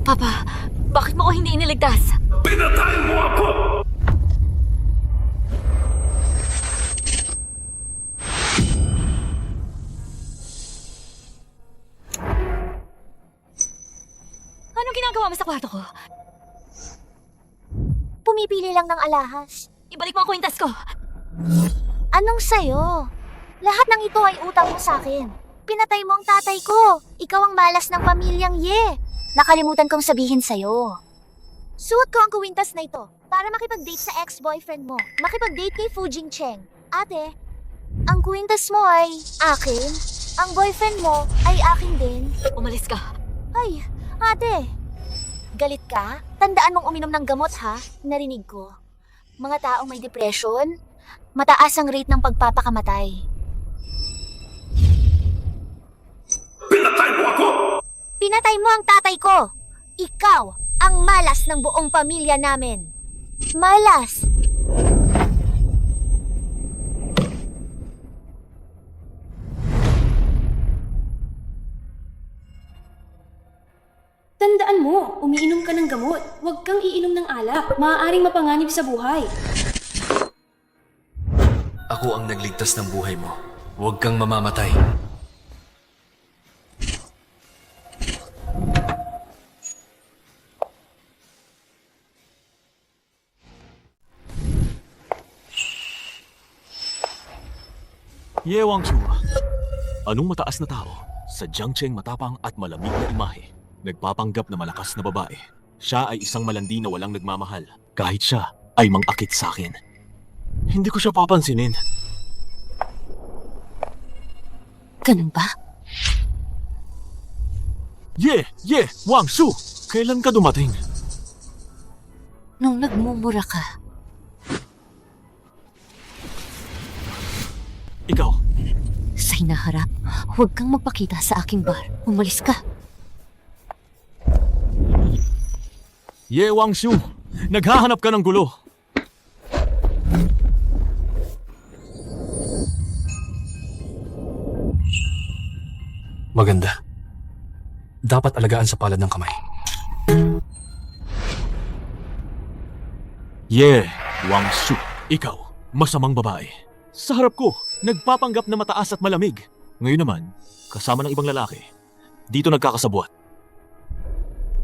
Papa, bakit mo ako hindi iniligtas? Pinatay mo ako! Anong ginagawa mo sa kwarto ko? Pumipili lang ng alahas. Ibalik mo ang kwintas ko. Anong sayo? Lahat ng ito ay utang mo sa akin. Pinatay mo ang tatay ko. Ikaw ang malas ng pamilyang Ye. Nakalimutan kong sabihin sa'yo. Suot ko ang kuwintas na ito para makipag-date sa ex-boyfriend mo. Makipag-date kay Fujing Cheng. Ate, ang kuwintas mo ay akin. Ang boyfriend mo ay akin din. Umalis ka. Ay, ate. Galit ka? Tandaan mong uminom ng gamot ha. Narinig ko. Mga taong may depression, mataas ang rate ng pagpapakamatay. Pinatay mo ako! Pinatay mo ang tatay ko! Ikaw ang malas ng buong pamilya namin. Malas! Tandaan mo, umiinom ka ng gamot. Huwag kang iinom ng alak. Maaaring mapanganib sa buhay. Ako ang nagligtas ng buhay mo. Huwag kang mamamatay. Ye Wangshu, anong mataas na tao? Sadyang siyang matapang at malamig na imahe. Nagpapanggap na malakas na babae. Siya ay isang malandi na walang nagmamahal. Kahit siya ay mang-akit sa akin. Hindi ko siya papansinin. Ganun ba? Ye Wangshu! Kailan ka dumating? Nung nagmumura ka, Ikaw, sa hinaharap, huwag kang magpakita sa aking bar. Umalis ka. Ye Wangshu! Naghahanap ka ng gulo. Maganda. Dapat alagaan sa palad ng kamay. Ye Wangshu, ikaw, masamang babae. Sa harap ko, nagpapanggap na mataas at malamig. Ngayon naman, kasama ng ibang lalaki. Dito nagkakasabwat.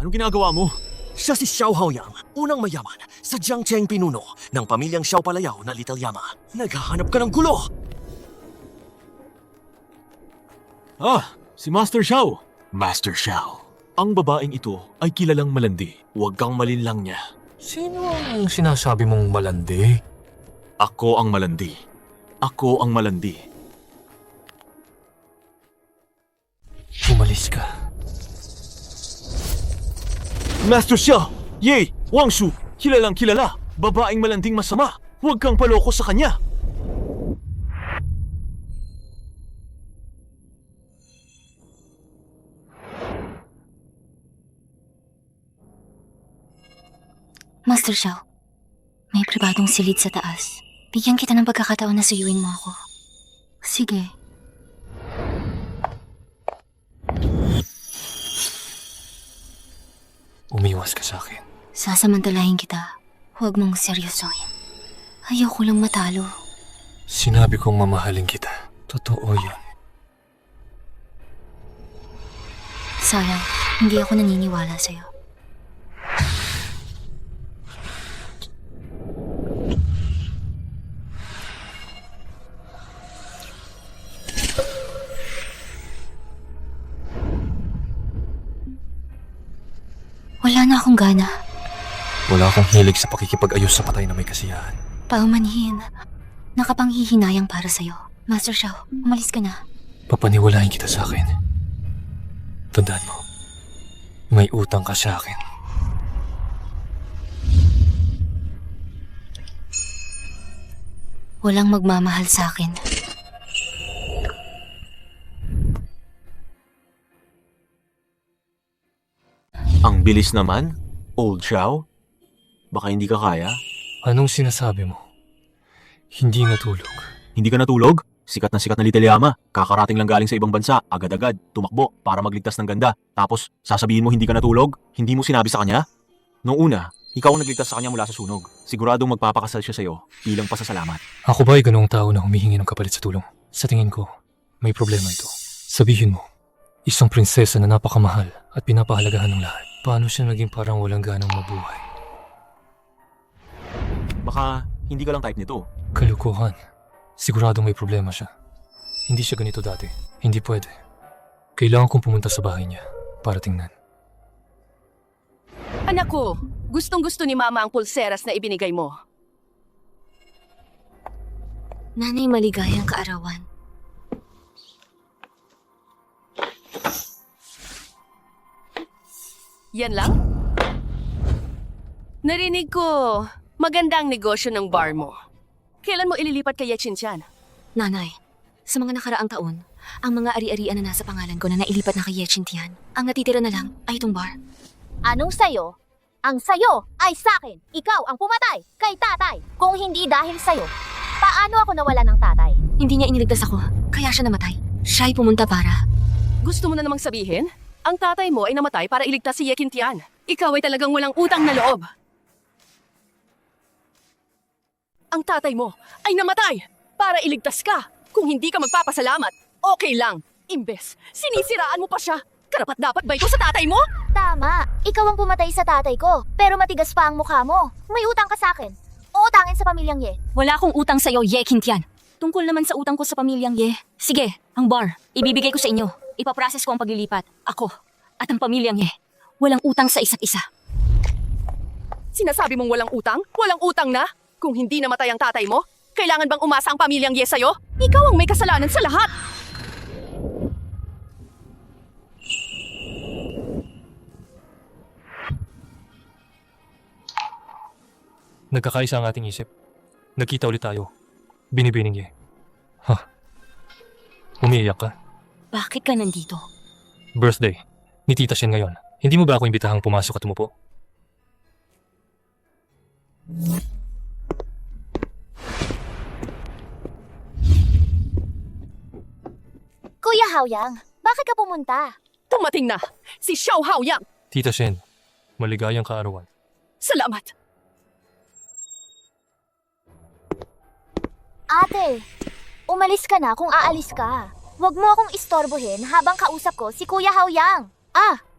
Anong ginagawa mo? Siya si Xiao Haoyang, unang mayaman sa Jiangcheng pinuno ng pamilyang Xiao Palayaw na Little Yama. Naghahanap ka ng gulo! Ah, si Master Xiao. Master Xiao. Ang babaeng ito ay kilalang malandi. Huwag kang malinlang niya. Sino ang sinasabi mong malandi? Ako ang malandi. Ako ang malandi. Umalis ka. Master Xiao! Ye! Wangshu! Kilalang kilala! Babaeng malanding masama! Huwag kang paloko sa kanya! Master Xiao, may pribadong silid sa taas. Bigyan kita ng pagkakataon na suyuin mo ako. Sige. Umiwas ka sa akin. Sasamantalahin kita. Huwag mong seryosohin. Ayoko lang matalo. Sinabi kong mamahalin kita. Totoo yun. Sayang, hindi ako naniniwala sa'yo. Wala na akong gana. Wala akong hilig sa pakikipag-ayos sa patay na may kasiyahan. Paumanhin. Nakapanghihinayang para sa'yo. Master Xiao, umalis ka na. Papaniwalain kita sa akin. Tandaan mo, may utang ka sa akin. Walang magmamahal sa akin. Ang bilis naman, Old Xiao. Baka hindi ka kaya? Anong sinasabi mo? Hindi natulog. Hindi ka natulog? Sikat na Little Yama. Kakarating lang galing sa ibang bansa, agad-agad, tumakbo para magligtas ng ganda. Tapos, sasabihin mo hindi ka natulog? Hindi mo sinabi sa kanya? Noong una, ikaw ang nagligtas sa kanya mula sa sunog. Siguradong magpapakasal siya sa'yo bilang pasasalamat. Ako ba ay ganoong tao na humihingi ng kapalit sa tulong? Sa tingin ko, may problema ito. Sabihin mo, isang prinsesa na napakamahal at pinapahalagahan ng lahat. Paano siya naging parang walang ganang mabuhay? Baka hindi ka lang type nito. Kalukuhan. Siguradong may problema siya. Hindi siya ganito dati. Hindi pwede. Kailangan kong pumunta sa bahay niya para tingnan. Anak ko, gustong-gusto ni Mama ang pulseras na ibinigay mo. Nanay, maligayang kaarawan. Yan lang? Narinig ko, magandang negosyo ng bar mo. Kailan mo ililipat kay Yechinchan? Nanay, sa mga nakaraang taon, ang mga ari-arian na nasa pangalan ko na nailipat na kay Yechintian, ang natitira na lang ay itong bar. Anong sayo? Ang sayo ay sa'kin. Ikaw ang pumatay kay tatay. Kung hindi dahil sayo, paano ako nawala ng tatay? Hindi niya iniligtas ako, kaya siya namatay. Siya ay pumunta para... Gusto mo na namang sabihin? Ang tatay mo ay namatay para iligtas si Yekintian. Ikaw ay talagang walang utang na loob. Ang tatay mo ay namatay para iligtas ka. Kung hindi ka magpapasalamat, okay lang. Imbes, sinisiraan mo pa siya. Karapat dapat ba ito sa tatay mo? Tama, ikaw ang pumatay sa tatay ko, pero matigas pa ang mukha mo. May utang ka sa akin. Uutangin sa pamilyang Ye. Wala akong utang sa'yo, Ye Kintian. Tungkol naman sa utang ko sa pamilyang Ye. Sige, ang bar, ibibigay ko sa inyo. Ipaprocess ko ang paglilipat. Ako at ang pamilyang Ye. Walang utang sa isa't isa. Sinasabi mong walang utang? Walang utang na? Kung hindi namatay ang tatay mo, kailangan bang umasa ang pamilyang Ye sa'yo? Ikaw ang may kasalanan sa lahat! Nagkakaisa ang ating isip. Nagkita ulit tayo. Binibining niya. Ha? Umiiyak ka? Bakit ka nandito? Birthday. Ni Tita Shen ngayon. Hindi mo ba ako imbitahang pumasok at umupo? Kuya Haoyang, bakit ka pumunta? Tumating na! Si Xiao Haoyang! Tita Shen, maligayang kaarawan. Salamat! Ate, umalis ka na kung aalis ka. Huwag mo akong istorbohin habang kausap ko si Kuya Haoyang.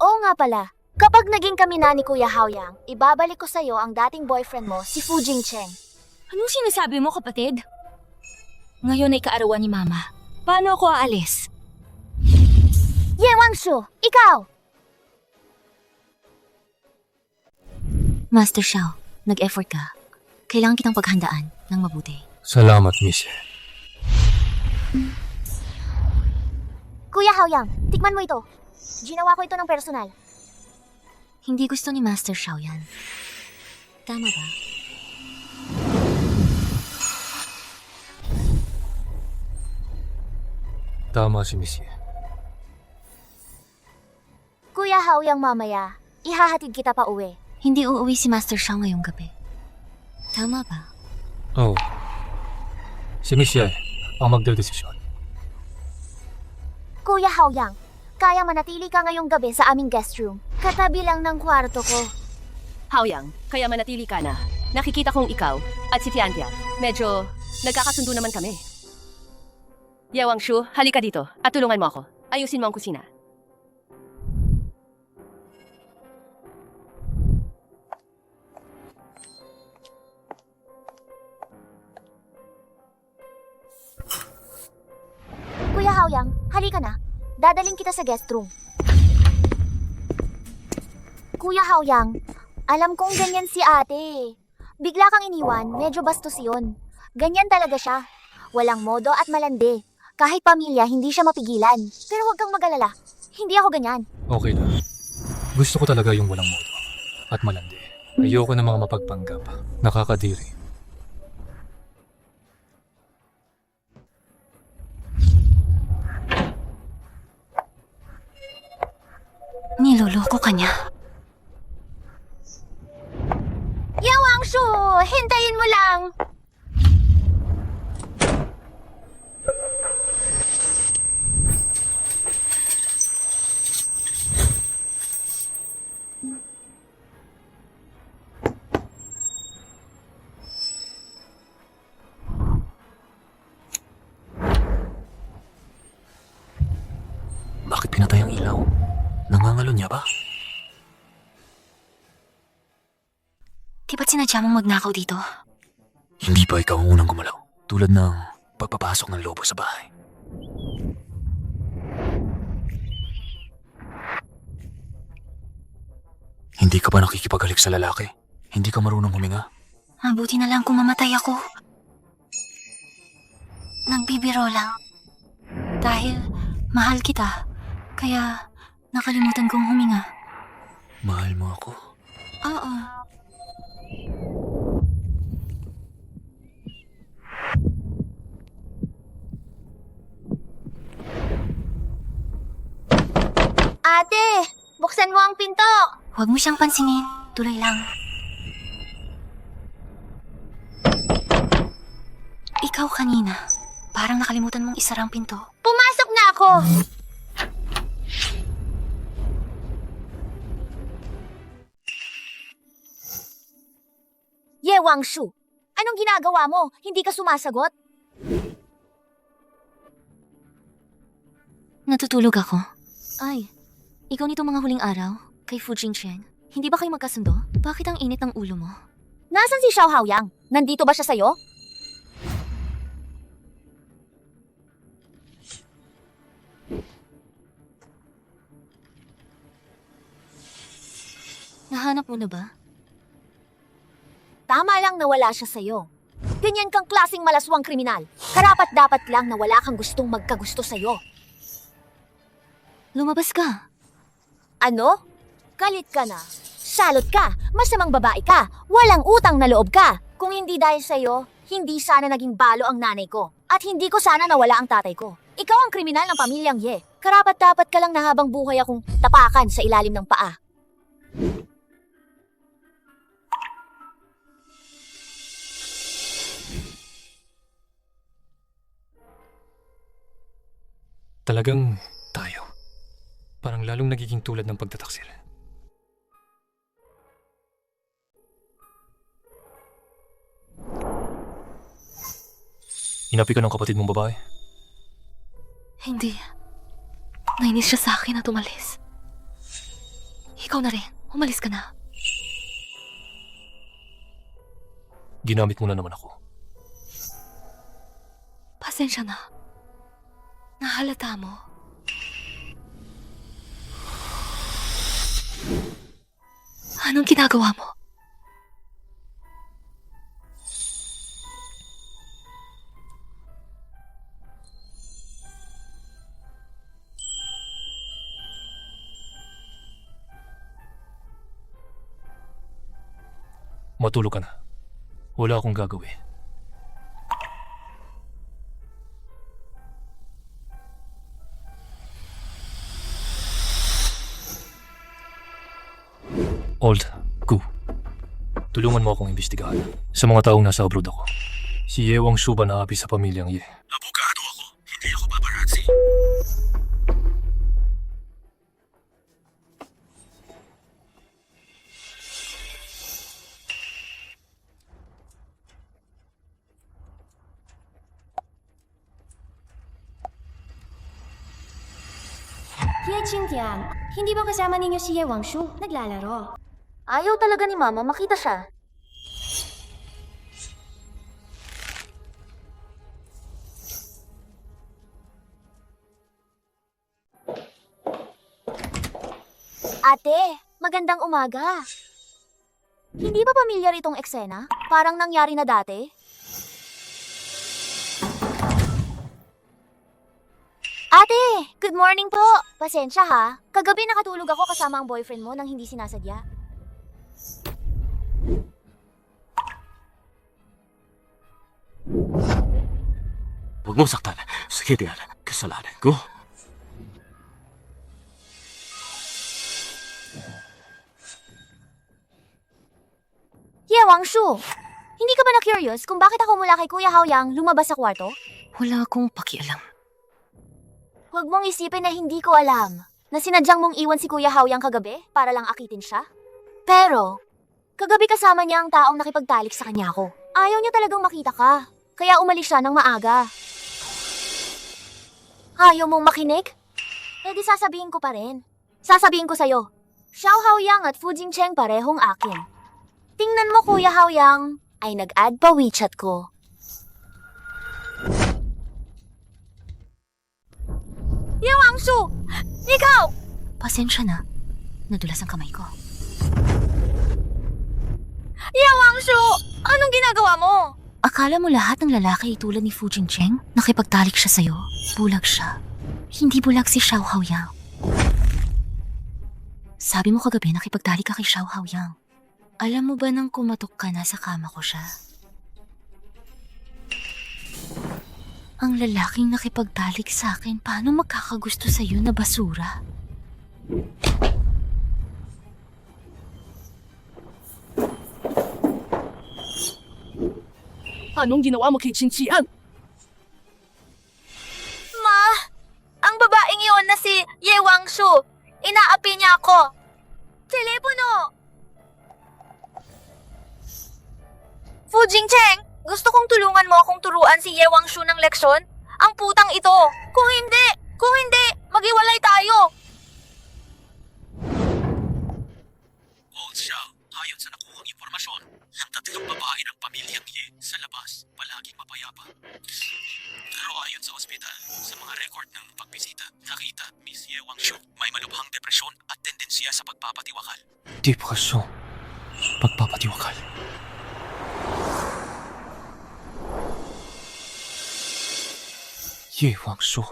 Oo nga pala. Kapag naging kami na ni Kuya Haoyang, ibabalik ko sa'yo ang dating boyfriend mo, si Fu Jingcheng. Anong sinasabi mo, kapatid? Ngayon ay kaarawan ni Mama. Paano ako aalis? Ye Wangshu, ikaw! Master Xiao, nag-effort ka. Kailangan kitang paghandaan ng mabuti. Salamat, Miss. Kuya Haoyang, tikman mo ito. Ginawa ko ito ng personal. Hindi gusto ni Master Xiao yan. Tama ba? Tama si Miss. Kuya Haoyang, mamaya, ihahatid kita pa uwi. Hindi uuwi si Master Xiao ngayong gabi. Tama ba? Oh. Si Miss Ye ang magdedesisyon. Kuya Haoyang, kaya manatili ka ngayong gabi sa aming guest room. Katabi lang ng kwarto ko. Haoyang, kaya manatili ka na. Nakikita kong ikaw at si Tiantia. Medyo nagkakasundo naman kami. Ye Wangshu, halika dito at tulungan mo ako. Ayusin mo ang kusina. Kuya Haoyang, halika na. Dadaling kita sa guest room. Kuya Haoyang, alam kong ganyan si ate. Bigla kang iniwan, medyo bastos yun. Ganyan talaga siya. Walang modo at malandi. Kahit pamilya, hindi siya mapigilan. Pero huwag kang mag-alala. Hindi ako ganyan. Okay lang. Gusto ko talaga yung walang modo. At malandi. Ayoko ng mga mapagpanggap. Nakakadiri. Niloloko ka niya. Ye Wangshu, hintayin mo lang. Namatay ang ilaw. Nangangalo niya ba? Di ba't sinadya mong magnakaw dito? Hindi pa ikaw ang unang gumalaw. Tulad ng pagpapasok ng lobo sa bahay. Hindi ka ba nakikipagalik sa lalaki? Hindi ka marunong huminga? Mabuti na lang kung mamatay ako. Nagbibiro lang. Dahil mahal kita, kaya nakalimutan kong huminga. Mahal mo ako? Oo. Ate, buksan mo ang pinto! Huwag mo siyang pansinin. Tuloy lang. Ikaw kanina, parang nakalimutan mong isara ang pinto. Pumasok na ako! Ye Wangshu, anong ginagawa mo? Hindi ka sumasagot? Natutulog ako. Ay, ikaw nitong mga huling araw, kay Fu Jingchen. Hindi ba kayo magkasundo? Bakit ang init ng ulo mo? Nasaan si Xiao Haoyang? Nandito ba siya sa'yo? Nahanap mo na ba? Tama lang na wala siya sa'yo. Ganyan kang klaseng malaswang kriminal. Karapat-dapat lang na wala kang gustong magkagusto sa'yo. Lumabas ka. Ano? Galit ka na. Salot ka. Masamang babae ka. Walang utang na loob ka. Kung hindi dahil sa'yo, hindi sana naging balo ang nanay ko. At hindi ko sana nawala ang tatay ko. Ikaw ang kriminal ng pamilyang Ye. Karapat-dapat ka lang na habang buhay akong tapakan sa ilalim ng paa. Talagang tayo. Parang lalong nagiging tulad ng pagtataksil. Inapi ka ng kapatid mong babae? Hindi. Nainis siya sa akin at umalis. Ikaw na rin. Umalis ka na. Ginamit mo na naman ako. Pasensya na. Nahalata mo. Anong ginagawa mo? Matulog ka na. Wala akong gagawin. Old, Gu. Tulungan mo akong imbestigahan. Sa mga taong nasa abroad ako. Si Ye Wangshu ba naapi sa pamilyang Ye? Abogado ako. Hindi ako paparazzi. Ye Qingtian, hindi ba kasama ninyo si Ye Wangshu? Naglalaro. Ayaw talaga ni Mama makita siya. Ate, magandang umaga. Hindi ba pamilyar itong eksena? Parang nangyari na dati? Ate, good morning po. Pasensya ha. Kagabi nakatulog ako kasama ang boyfriend mo nang hindi sinasadya. Huwag mong saktan. Sige, Dian. Kasalanan ko. Ye Wangshu, hindi ka ba na-curious kung bakit ako mula kay Kuya Haoyang lumabas sa kwarto? Wala akong pakialam. Huwag mong isipin na hindi ko alam na sinadyang mong iwan si Kuya Haoyang kagabi para lang akitin siya. Pero, kagabi kasama niya ang taong nakipagtalik sa kanya ko. Ayaw niya talagang makita ka, kaya umalis siya ng maaga. Ayaw mong makinig? di sasabihin ko pa rin. Sasabihin ko sa'yo, Xiao Haoyang at Fu Jingcheng parehong akin. Tingnan mo Kuya Haoyang, ay nag-add pa WeChat ko. Yawangshu! Ikaw! Pasensya na. Nadulas ang kamay ko. Yawangshu! Anong ginagawa mo? Akala mo lahat ng lalaki ay tulad ni Fu Jingcheng? Nakipagtalik siya sa'yo. Bulag siya. Hindi bulag si Xiao Haoyang. Sabi mo kagabi nakipagtalik ka kay Xiao Haoyang. Alam mo ba nang kumatok ka na sa kama ko siya? Ang lalaking nakipagtalik sa akin, paano magkakagusto sa'yo na basura? Anong ginawa mo kay Chinchian? Ma! Ang babaeng iyon na si Ye Wangshu. Inaapi niya ako. Telepono! Fu Jingcheng, gusto kong tulungan mo akong turuan si Ye Wangshu ng leksyon. Ang putang ito. Kung hindi, maghiwalay tayo. Old Xiao, ayon sa nakuhang impormasyon, ang tatlong babae ng pamilyang Ye sa labas palaging mapayapa. Pero ayon sa ospital, sa mga record ng pagbisita, nakita Miss Ye Wangshu may malubhang depresyon at tendensya sa pagpapatiwakal. Depresyon. Pagpapatiwakal. Ye Wangshu.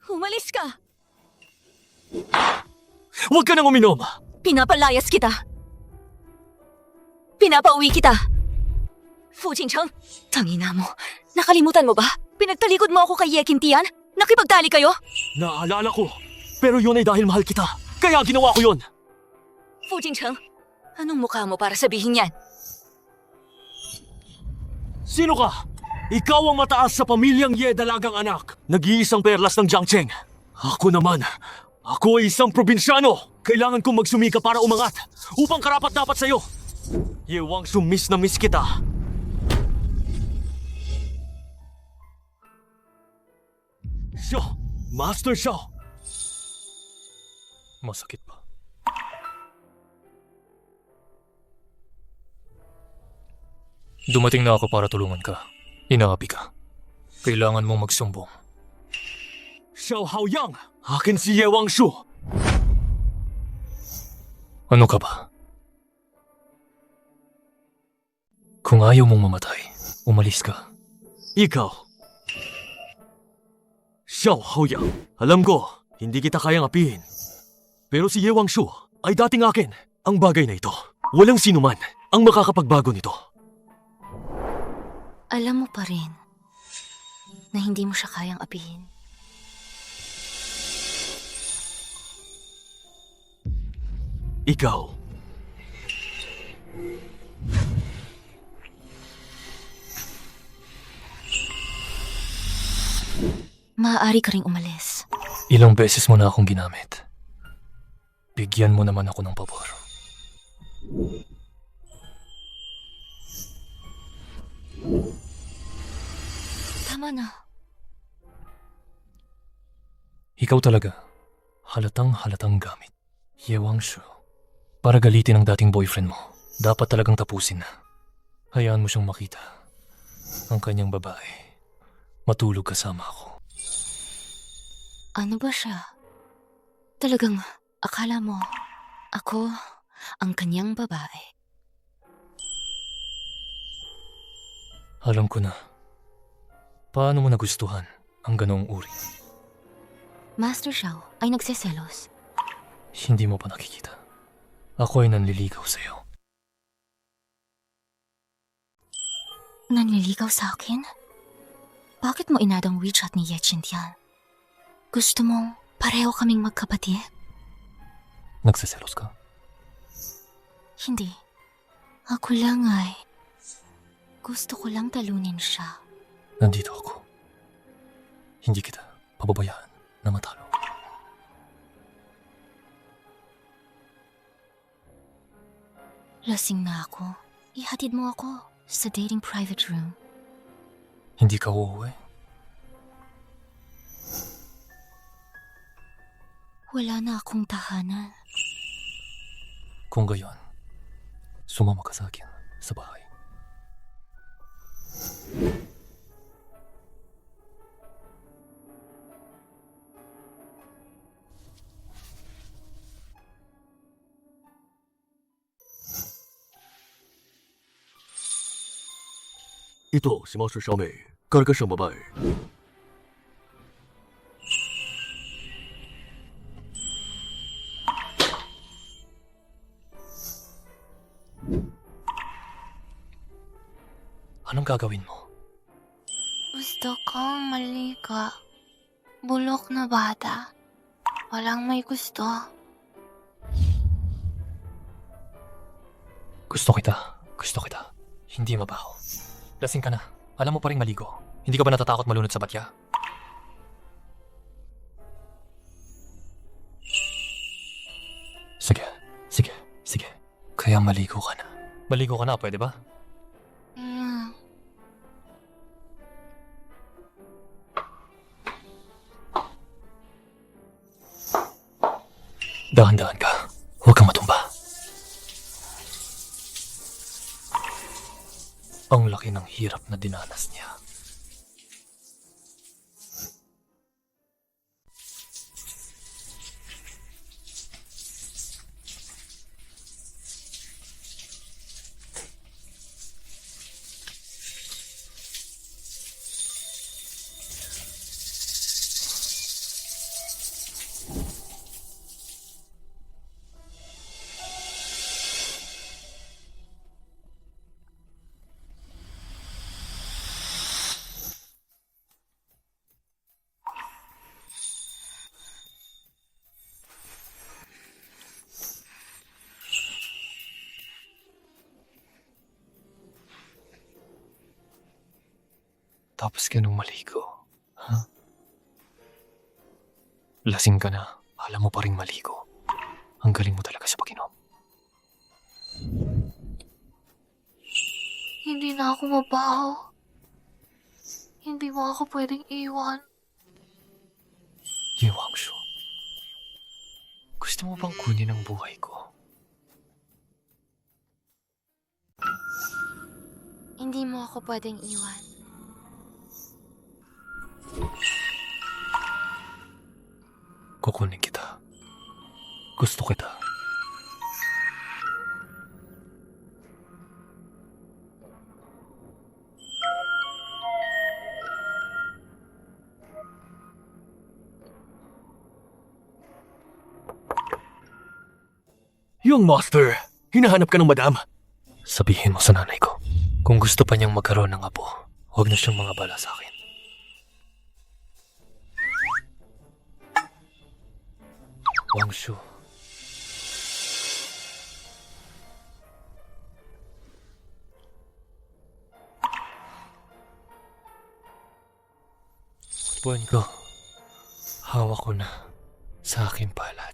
Umalis ka! Huwag ka nang uminom! Pinapalayas kita! Pinapauwi kita! Fu Jingcheng, tangina mo. Nakalimutan mo ba? Pinagtalikod mo ako kay Ye Qintian? Nakipagtali kayo? Naalala ko, pero yun ay dahil mahal kita. Kaya ginawa ko yun. Fu Jingcheng, anong mukha mo para sabihin yan? Sino ka? Ikaw ang mataas sa pamilyang Ye dalagang anak. Nag-iisang perlas ng Jiangcheng. Ako naman, ako ay isang probinsyano. Kailangan kong magsumika para umangat upang karapat-dapat sa'yo. Ye Wangshu, miss na miss kita. Xiao! Master Xiao! Masakit pa. Dumating na ako para tulungan ka. Inaapi ka. Kailangan mong magsumbong. Xiao Haoyang! Akin si Ye Wangshu! Ano ka ba? Kung ayaw mong mamatay, umalis ka. Ikaw. Xiao Haoyang, alam ko, hindi kita kayang apihin. Pero si Ye Wangshu ay dating akin. Ang bagay na ito, walang sinuman ang makakapagbago nito. Alam mo pa rin na hindi mo siya kayang apihin. Ikaw. Maaari ka ring umalis. Ilang beses mo na akong ginamit. Bigyan mo naman ako ng pabor. Tama na. Ikaw talaga, halatang gamit. Ye Wangshu, para galitin ang dating boyfriend mo, dapat talagang tapusin na. Hayaan mo siyang makita ang kanyang babae. Matulog kasama ako. Ano ba siya? Talagang akala mo ako ang kanyang babae. Alam ko na. Paano mo nagustuhan ang ganoong uri? Master Xiao ay nagseselos. Hindi mo pa nakikita. Ako ay nanliligaw sa'yo. Nanliligaw sa akin? Bakit mo inadang WeChat ni Ye Qintian? Gusto mong pareho kaming magkapatid? Nagseselos ka? Hindi. Ako lang ay gusto ko lang talunin siya. Nandito ako. Hindi kita pababayaan na matalo. Lasing na ako. Ihatid mo ako. Sa dating private room. Hindi ka uuwi? Wala na akong tahanan. Kung gayon, sumama ka sa akin sa bahay. Ito si Master Xiaomei. Karga siyang babae. Anong gagawin mo? Gusto kong maliga. Bulok na bata. Walang may gusto. Gusto kita. Gusto kita. Hindi mabaho. Lasing ka na. Alam mo pa rin maligo. Hindi ka ba natatakot malunod sa batya? Sige. Sige. Sige. Kaya maligo ka na. Maligo ka na, pwede ba? Dahan-dahan ka. Huwag kang matumba. Ang laki ng hirap na dinanas niya. Tapos ka nung maligo. Ha? Lasing ka na. Alam mo pa rin maligo. Ang galing mo talaga sa pag-inom. Hindi na ako mabaho. Hindi mo ako pwedeng iwan. Ye Wangshu, gusto mo bang kunin ang buhay ko? Hindi mo ako pwedeng iwan. Kukunin kita. Gusto kita. Yung master, hinahanap ka ng madam. Sabihin mo sa nanay ko, kung gusto pa niyang magkaroon ng apo, huwag na siyang mangabala sa akin. Wangshu. Buwan ko, hawak ko na sa aking palad.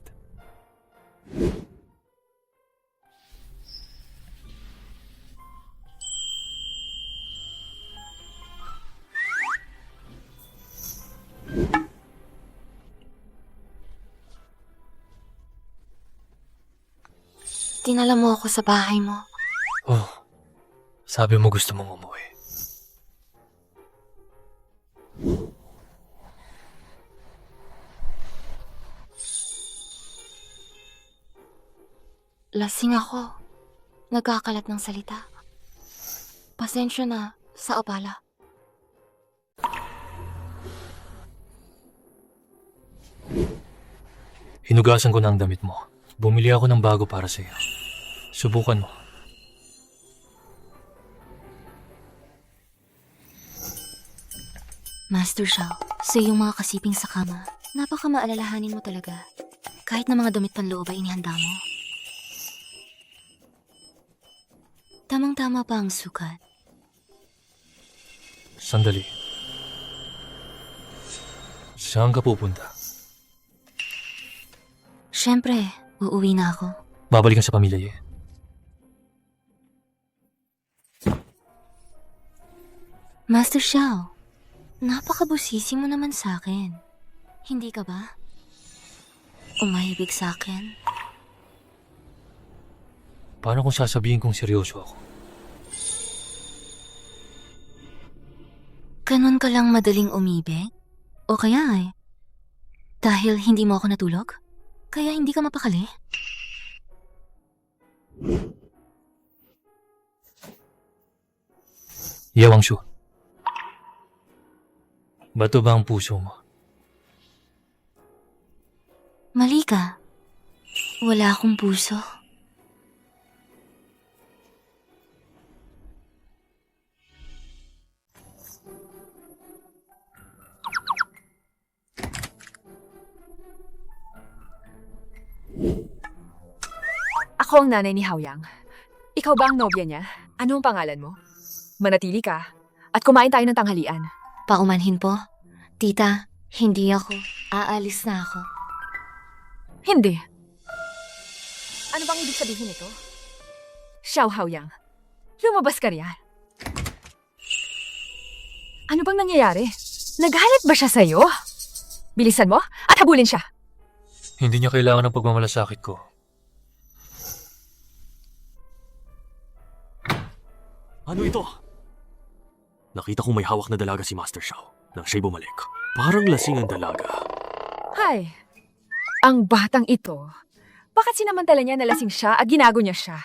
Dinala mo ako sa bahay mo. Oh, sabi mo gusto mong umuwi. Lasing ako. Nagkakalat ng salita. Pasensya na sa abala. Hinugasan ko na ang damit mo. Bumili ako ng bago para sa iyo. Subukan mo. Master Xiao, sa iyong mga kasiping sa kama, napaka-maalalahanin mo talaga. Kahit na mga damit panloob ay inihanda mo. Tamang-tama pa ang sukat. Sandali. Saan ka pupunta? Siyempre, uuwi na ako. Babalikan sa pamilya, eh. Master Xiao, napakabusisi mo naman sa akin. Hindi ka ba? Umahibig sa akin? Paano kung sasabihin kong seryoso ako? Ganun ka lang madaling umibig? O kaya dahil hindi mo ako natulog? Kaya hindi ka mapakali? Ye Wangshu, bato ba ang puso mo? Mali ka. Wala akong puso. Ako ang nanay ni Haoyang. Ikaw ba ang nobya niya? Ano ang pangalan mo? Manatili ka. At kumain tayo ng tanghalian. Paumanhin po. Tita, hindi ako. Aalis na ako. Hindi. Ano bang ibig sabihin nito? Xiao Haoyang, lumabas ka riyan. Ano bang nangyayari? Nagalit ba siya sa'yo? Bilisan mo at habulin siya. Hindi niya kailangan ng pagmamalasakit ko. Ano ito? Nakita kong may hawak na dalaga si Master Xiao nang siya'y bumalik. Parang lasing ang dalaga. Hay, ang batang ito. Bakit sinamantala niya na lasing siya at ginago niya siya?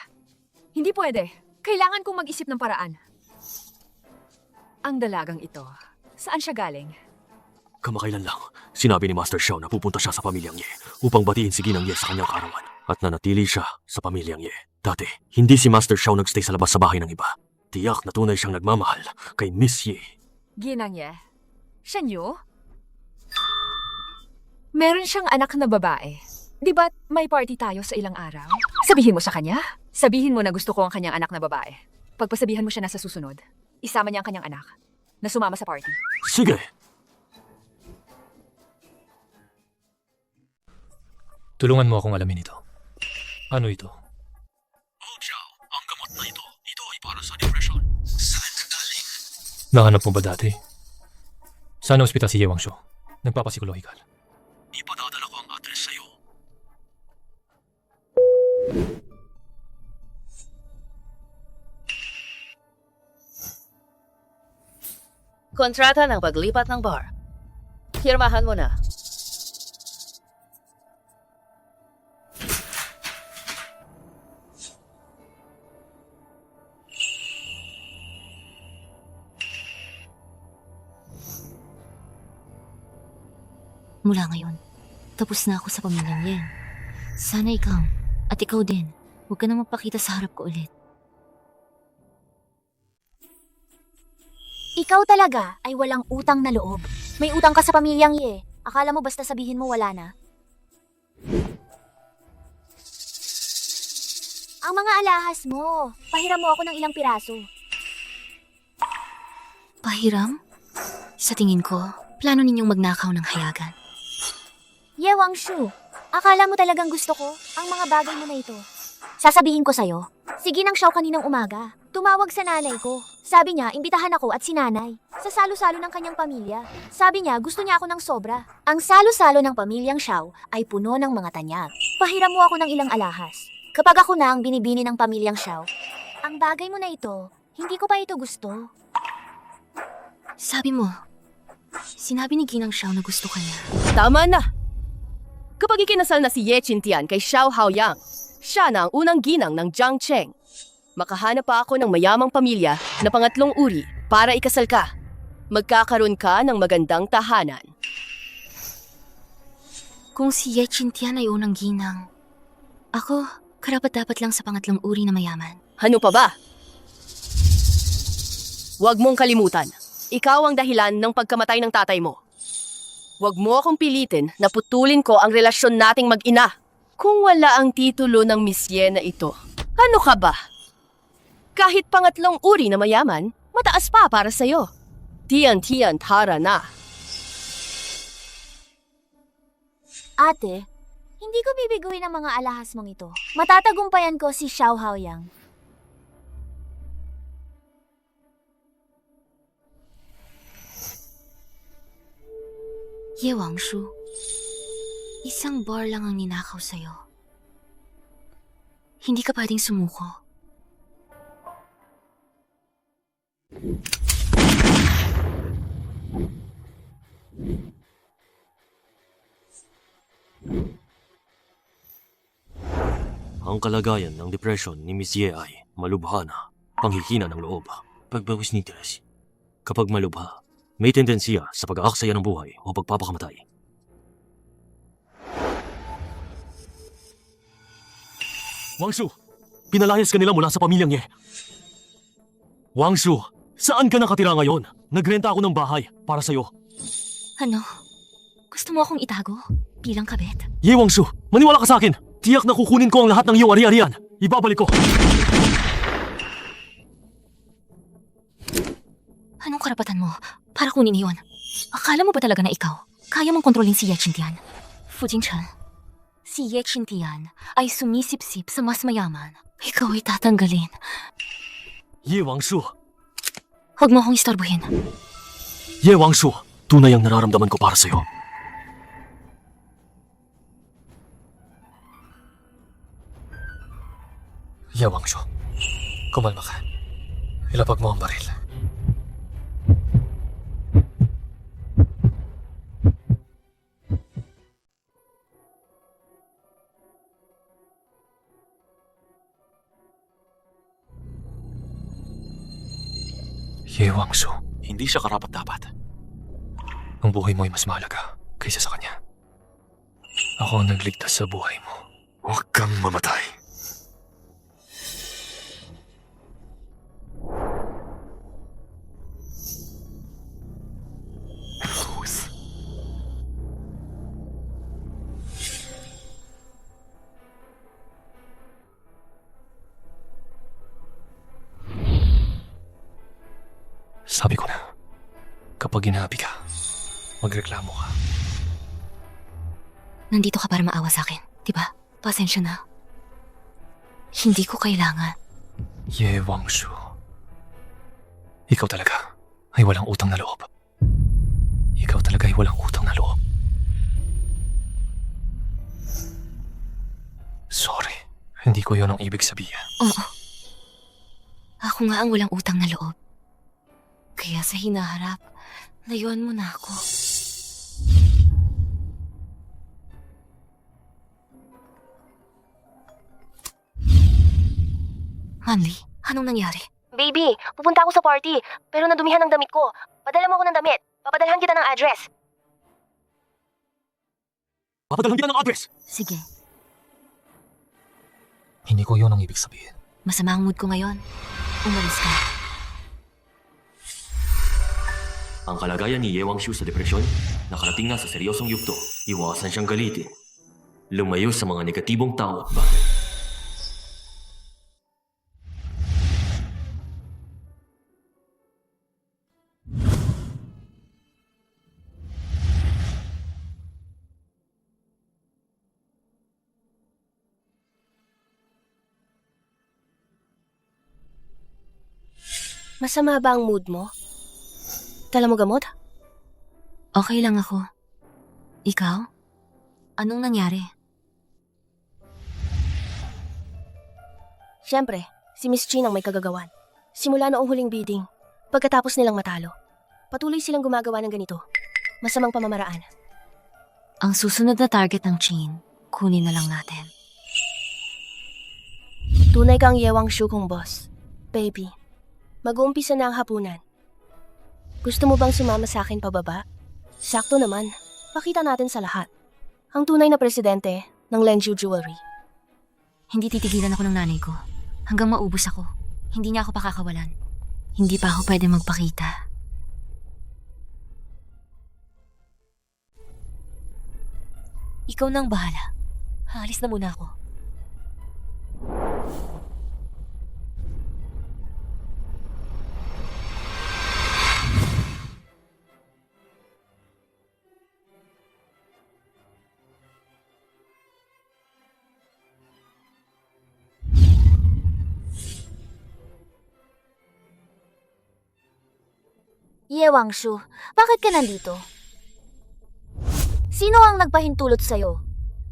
Hindi pwede. Kailangan kong mag-isip ng paraan. Ang dalagang ito, saan siya galing? Kamakailan lang, sinabi ni Master Xiao na pupunta siya sa pamilyang Ye upang batiin si Ginang Ye sa kanyang karawan at nanatili siya sa pamilyang Ye. Dati, hindi si Master Xiao nagstay sa labas sa bahay ng iba. Tiyak na tunay siyang nagmamahal kay Miss Ye. Ginang Ye? Siya niyo? Meron siyang anak na babae. Di ba't may party tayo sa ilang araw? Sabihin mo sa kanya. Sabihin mo na gusto ko ang kanyang anak na babae. Pagpasabihan mo siya na sa susunod, isama niya ang kanyang anak na sumama sa party. Sige! Tulungan mo akong alamin ito. Ano ito? Oh, Xiao, ang gamot na ito. Ito ay para sa depresyon. Saan ka galing? Nahanap mo ba dati? Saan ospital si Ye Wangshu? Nagpapasikologikal. Ipadadala ko ang address sa'yo. Kontrata ng paglipat ng bar. Hirmahan mo na. Mula ngayon, tapos na ako sa pamilyang Ye. Sana ikaw, at ikaw din, huwag ka na magpakita sa harap ko ulit. Ikaw talaga ay walang utang na loob. May utang ka sa pamilyang Ye. Akala mo basta sabihin mo wala na? Ang mga alahas mo, pahiram mo ako ng ilang piraso. Pahiram? Sa tingin ko, plano ninyong magnakaw ng hayagan. Ye Wangshu, akala mo talagang gusto ko ang mga bagay mo na ito. Sasabihin ko sa'yo, si Ginang Xiao kaninang umaga, tumawag sa nanay ko. Sabi niya, imbitahan ako at si nanay sa salo-salo ng kanyang pamilya. Sabi niya, gusto niya ako ng sobra. Ang salo-salo ng pamilyang Xiao ay puno ng mga tanyag. Pahiram mo ako ng ilang alahas. Kapag ako na ang binibini ng pamilyang Xiao, ang bagay mo na ito, hindi ko pa ito gusto. Sabi mo, sinabi ni Ginang Xiao na gusto ka niya. Tama na! Kapag ikinasal na si Ye Qintian kay Xiao Haoyang, siya na ang unang ginang ng Jiangcheng. Makahanap pa ako ng mayamang pamilya na pangatlong uri para ikasal ka. Magkakaroon ka ng magandang tahanan. Kung si Ye Qintian ay unang ginang, ako, karapat-dapat lang sa pangatlong uri na mayaman. Ano pa ba? Huwag mong kalimutan, ikaw ang dahilan ng pagkamatay ng tatay mo. Huwag mo akong pilitin na putulin ko ang relasyon nating mag-ina. Kung wala ang titulo ng Miss Ye na ito, ano ka ba? Kahit pangatlong uri na mayaman, mataas pa para sa'yo. Tiyan-tiyan, tara na. Ate, hindi ko bibiguin ang mga alahas mong ito. Matatagumpayan ko si Xiao Haoyang. Ye Wangshu, isang bar lang ang ninakaw sa'yo. Hindi ka pwedeng sumuko. Ang kalagayan ng depression ni Miss Ye ay malubha na panghihina ng loob, pagbawis ni Teres. Kapag malubha, may tendensiya sa pag-aaksaya ng buhay o pagpapakamatay. Wangshu, pinalayas ka nila mula sa pamilyang Ye. Wangshu, saan ka nakatira ngayon? Nagrenta ako ng bahay para sa'yo. Ano? Gusto mo akong itago? Bilang kabet? Ye Wangshu, maniwala ka sa akin! Tiyak na kukunin ko ang lahat ng iyong ari-arian. Ibabalik ko. Anong karapatan mo para kunin iyon? Akala mo ba talaga na ikaw kaya mong kontrolin si Ye Qingtian? Fu Jingchen, si Ye Qingtian ay sumisipsip sa mas mayaman. Ikaw ay tatanggalin. Ye Wangshu! Huwag mo akong istorbohin. Ye Wangshu, tunay ang nararamdaman ko para sa'yo. Ye Wangshu, kumalma ka. Ilapag mo ang baril. Ye Wangshu, Hindi siya karapat-dapat. ang buhay mo ay mas mahalaga kaysa sa kanya. Ako ang nagligtas sa buhay mo. Huwag kang mamatay. Sabi ko na, kapag ginabi ka, magreklamo ka. Nandito ka para maawa sa akin, di ba? Pasensya na. Hindi ko kailangan. Ye Wangshu, ikaw talaga ay walang utang na loob. Ikaw talaga ay walang utang na loob. Sorry, hindi ko yon ang ibig sabihin. Oo. Ako nga ang walang utang na loob. Kaya sa hinaharap, layuan mo na ako. Manli, anong nangyari? Baby, pupunta ako sa party, pero nadumihan ang damit ko. Padala mo ako ng damit. Papadalhan kita ng address. Papadalhan kita ng address! Sige, Hindi ko yon ang ibig sabihin. masama ang mood ko ngayon. Umalis ka. Ang kalagayan ni Ye Wangshu sa depresyon, nakarating na sa seryosong yugto. Iwasan siyang galitin. Lumayo sa mga negatibong tao at bagay. Masama ba ang mood mo? Dala mo gamot? Okay lang ako. Ikaw? Anong nangyari? Siyempre, si Miss Chin ang may kagagawan. Simula noong huling bidding, pagkatapos nilang matalo, patuloy silang gumagawa ng ganito. Masamang pamamaraan. Ang susunod na target ng Chin, kunin na lang natin. Tunay kang Ye Wangshu kong boss. Baby, mag-uumpisa na ang hapunan. Gusto mo bang sumama sa akin pababa? Sakto naman, pakita natin sa lahat. Ang tunay na presidente ng Lenju Jewelry. Hindi titigilan ako ng nanay ko. Hanggang maubos ako. Hindi niya ako pakakawalan. Hindi pa ako pwede magpakita. Ikaw nang bahala. Aalis na muna ako. Ye Wangshu, bakit ka nandito? Sino ang nagpahintulot sa'yo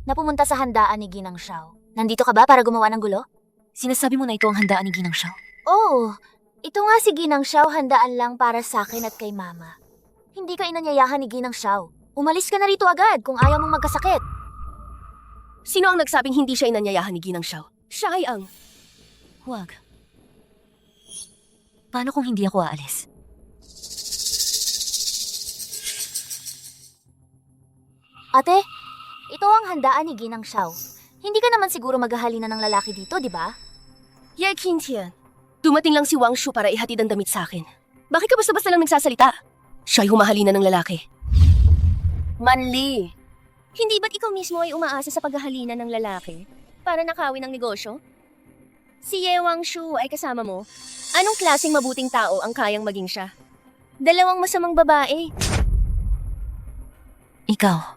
na pumunta sa handaan ni Ginang Xiao? Nandito ka ba para gumawa ng gulo? Sinasabi mo na ito ang handaan ni Ginang Xiao? Oo, ito nga si Ginang Xiao handaan lang para sa akin at kay Mama. Hindi ka inanyayahan ni Ginang Xiao. Umalis ka na rito agad kung ayaw mong magkasakit. Sino ang nagsabing hindi siya inanyayahan ni Ginang Xiao? Siya ay ang... Huwag. Paano kung hindi ako aalis? Ate, ito ang handaan ni Ginang Xiao. Hindi ka naman siguro maghahalina ng lalaki dito, di ba? Ye Qingtian, dumating lang si Wang Shu para ihatid ang damit sa akin. Bakit ka basta-basta lang nagsasalita? Siya'y humahalina ng lalaki. Manli, hindi ba't ikaw mismo ay umaasa sa paghahalina ng lalaki para nakawin ang negosyo? Si Ye Wang Shu ay kasama mo. Anong klaseng mabuting tao ang kayang maging siya? Dalawang masamang babae. Ikaw.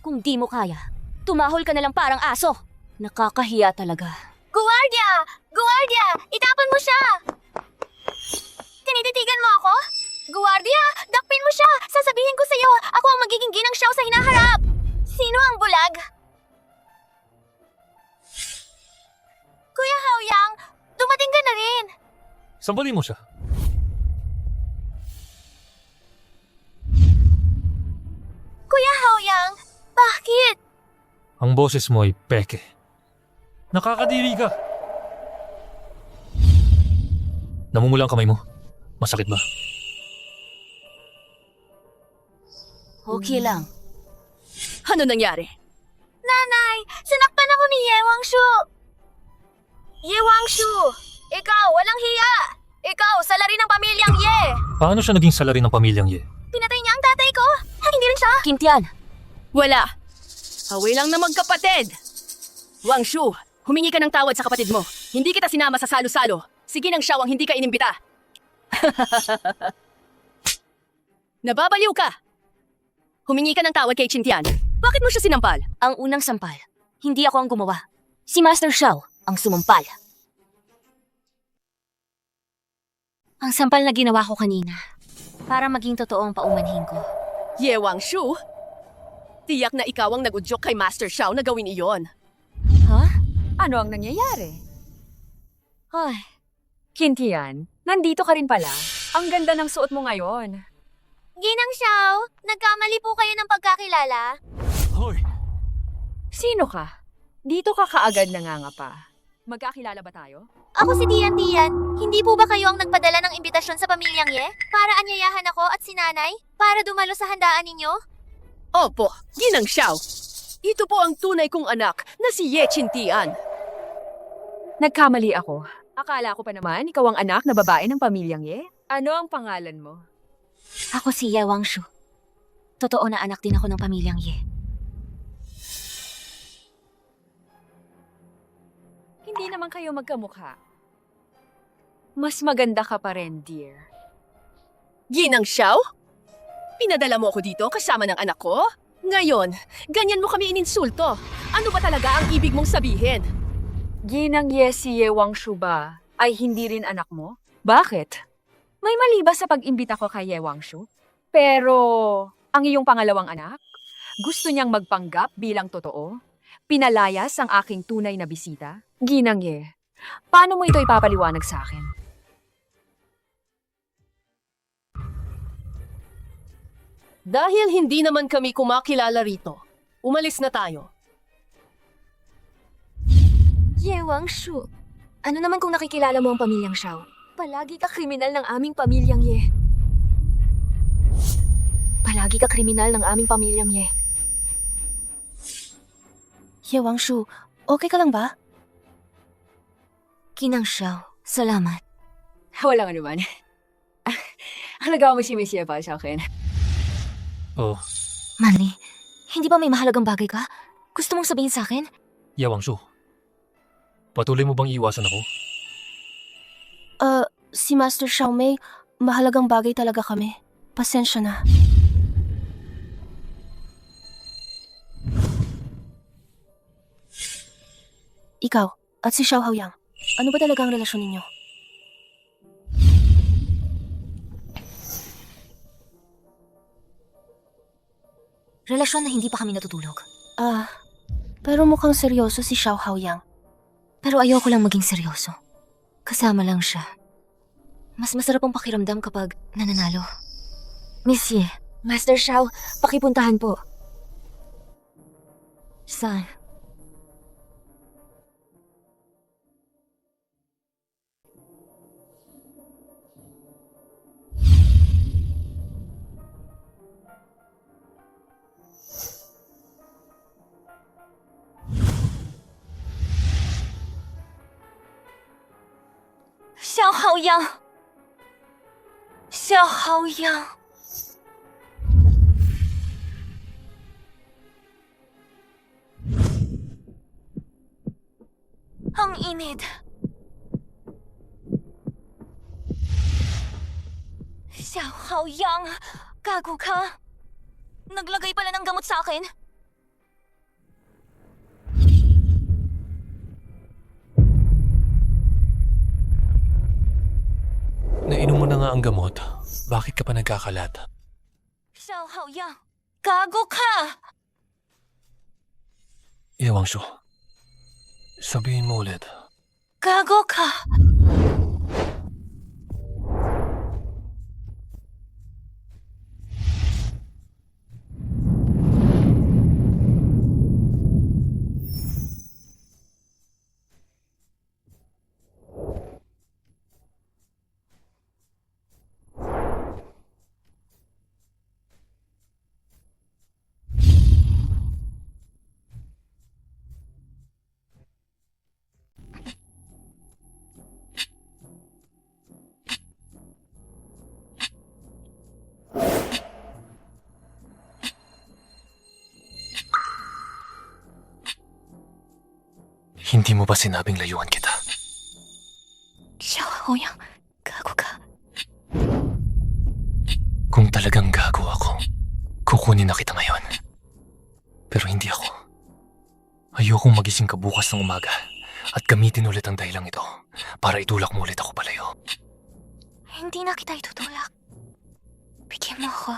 Kung di mo kaya, tumahol ka na lang parang aso. Nakakahiya talaga. Guardia! Guardia! Itapon mo siya! Tinititigan mo ako? Guardia! Dakpin mo siya! Sasabihin ko sa'yo, ako ang magiging Ginang Xiao sa hinaharap! Sino ang bulag? Kuya Haoyang, dumating ka na rin! Sambalin mo siya. Kuya Haoyang, bakit? Ang boses mo ay peke. Nakakadiri ka. Namumula ang kamay mo. Masakit ba? Okay lang. Ano nangyari? Nanay, sinaktan ako ni Ye Wangshu! Ye Wangshu! Ikaw, walang hiya! Ikaw, salari ng pamilyang Ye! Paano siya naging salari ng pamilyang Ye? Pinatay niya ang tatay ko! Hindi rin siya! Kintian, Wala. Away lang na magkapatid. Wang Shu, humingi ka ng tawad sa kapatid mo. Hindi kita sinama sa salo-salo. Si Ginang Xiao ang hindi ka inimbita. Nababaliw ka. Humingi ka ng tawad kay Qingtian. Bakit mo siya sinampal? ang unang sampal. Hindi ako ang gumawa. Si Master Xiao ang sumumpal. Ang sampal na ginawa ko kanina para maging totoo ang paumanhin ko. Ye Wang Shu, tiyak na ikaw ang nag-udyok kay Master Xiao na gawin iyon. Ha? Ano ang nangyayari? Ay, Kintian, nandito ka rin pala. Ang ganda ng suot mo ngayon. Ginang Xiao, nagkamali po kayo ng pagkakilala. Hoy! Sino ka? Dito ka kaagad nangangapa. Magkakilala ba tayo? Ako si Tian Tian. Hindi po ba kayo ang nagpadala ng imbitasyon sa pamilyang Ye? Para anyayahan ako at si nanay? Para dumalo sa handaan ninyo? Opo, Ginang Xiao. Ito po ang tunay kong anak na si Ye Qingtian. Nagkamali ako. Akala ko pa naman ikaw ang anak na babae ng pamilyang Ye. Ano ang pangalan mo? ako si Ye Wangshu. Totoo na anak din ako ng pamilyang Ye. Hindi naman kayo magkamukha. Mas maganda ka pa rin, dear. Ginang Xiao? Pinadala mo ako dito kasama ng anak ko? Ngayon, ganyan mo kami ininsulto. Ano ba talaga ang ibig mong sabihin? Ginang Ye si Ye Wangshu ba ay hindi rin anak mo? Bakit? May mali ba sa pag-imbita ko kay Ye Wangshu? Pero, ang iyong pangalawang anak? Gusto niyang magpanggap bilang totoo? Pinalayas ang aking tunay na bisita? Ginang Ye, paano mo ito ipapaliwanag sa akin? Dahil hindi naman kami kumakilala rito, umalis na tayo. Ye Wangshu, ano naman kung nakikilala mo ang pamilyang Xiao? Palagi ka kriminal ng aming pamilyang Ye. Palagi ka kriminal ng aming pamilyang Ye. Ye Wangshu, okay ka lang ba? Ginang Xiao, salamat. Wala nga naman. Halaga mo si Miss Ye para sa akin. Oh, Manli, hindi ba may mahalagang bagay ka? Gusto mong sabihin sa akin? Ye Wangshu. Patuloy mo bang iiwasan ako? Si Master Xiao Mei, mahalagang bagay talaga kami. Pasensya na. Ikaw, at si Xiao Haoyang, ano ba talaga ang relasyon ninyo? Relasyon na hindi pa kami natutulog. Pero mukhang seryoso si Xiao Haoyang. Pero ayoko lang maging seryoso. Kasama lang siya. Mas masarap ang pakiramdam kapag nananalo. Miss Ye, Master Xiao, pakipuntahan po. Saan? Xiao Haoyang! Xiao Haoyang! Ang init. Xiao Haoyang! Gago ka! Naglagay pala ng gamot sa akin. Nainom mo na nga ang gamot. Bakit ka pa nagkakalat? Xiao Haoyang! Gago ka! Ye Wangshu, sabihin mo ulit. Gago ka! Hindi mo ba sinabing layuan kita? Xiao Haoyang, gago ka. Kung talagang gago ako, kukunin na kita ngayon. Pero hindi ako. Ayokong magising ka bukas ng umaga at gamitin ulit ang dahilang ito para itulak mo ulit ako palayo. Hindi na kita itutulak. Bigyan mo ako.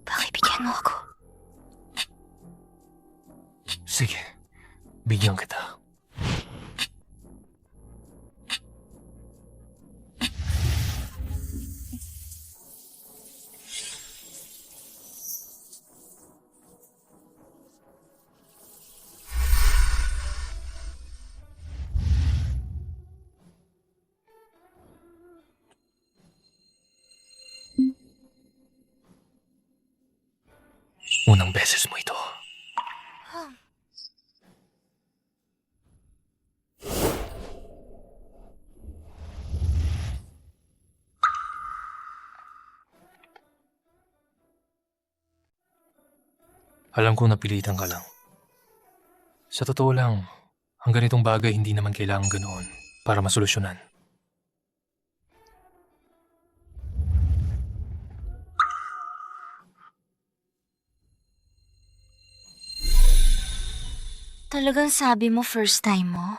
Pakibigyan mo ako. Sige, bigyan kita. Unang beses mo ito. Alam kong napilitan ka lang. Sa totoo lang, ang ganitong bagay hindi naman kailangan ganoon para masolusyonan. Talagang sabi mo first time mo?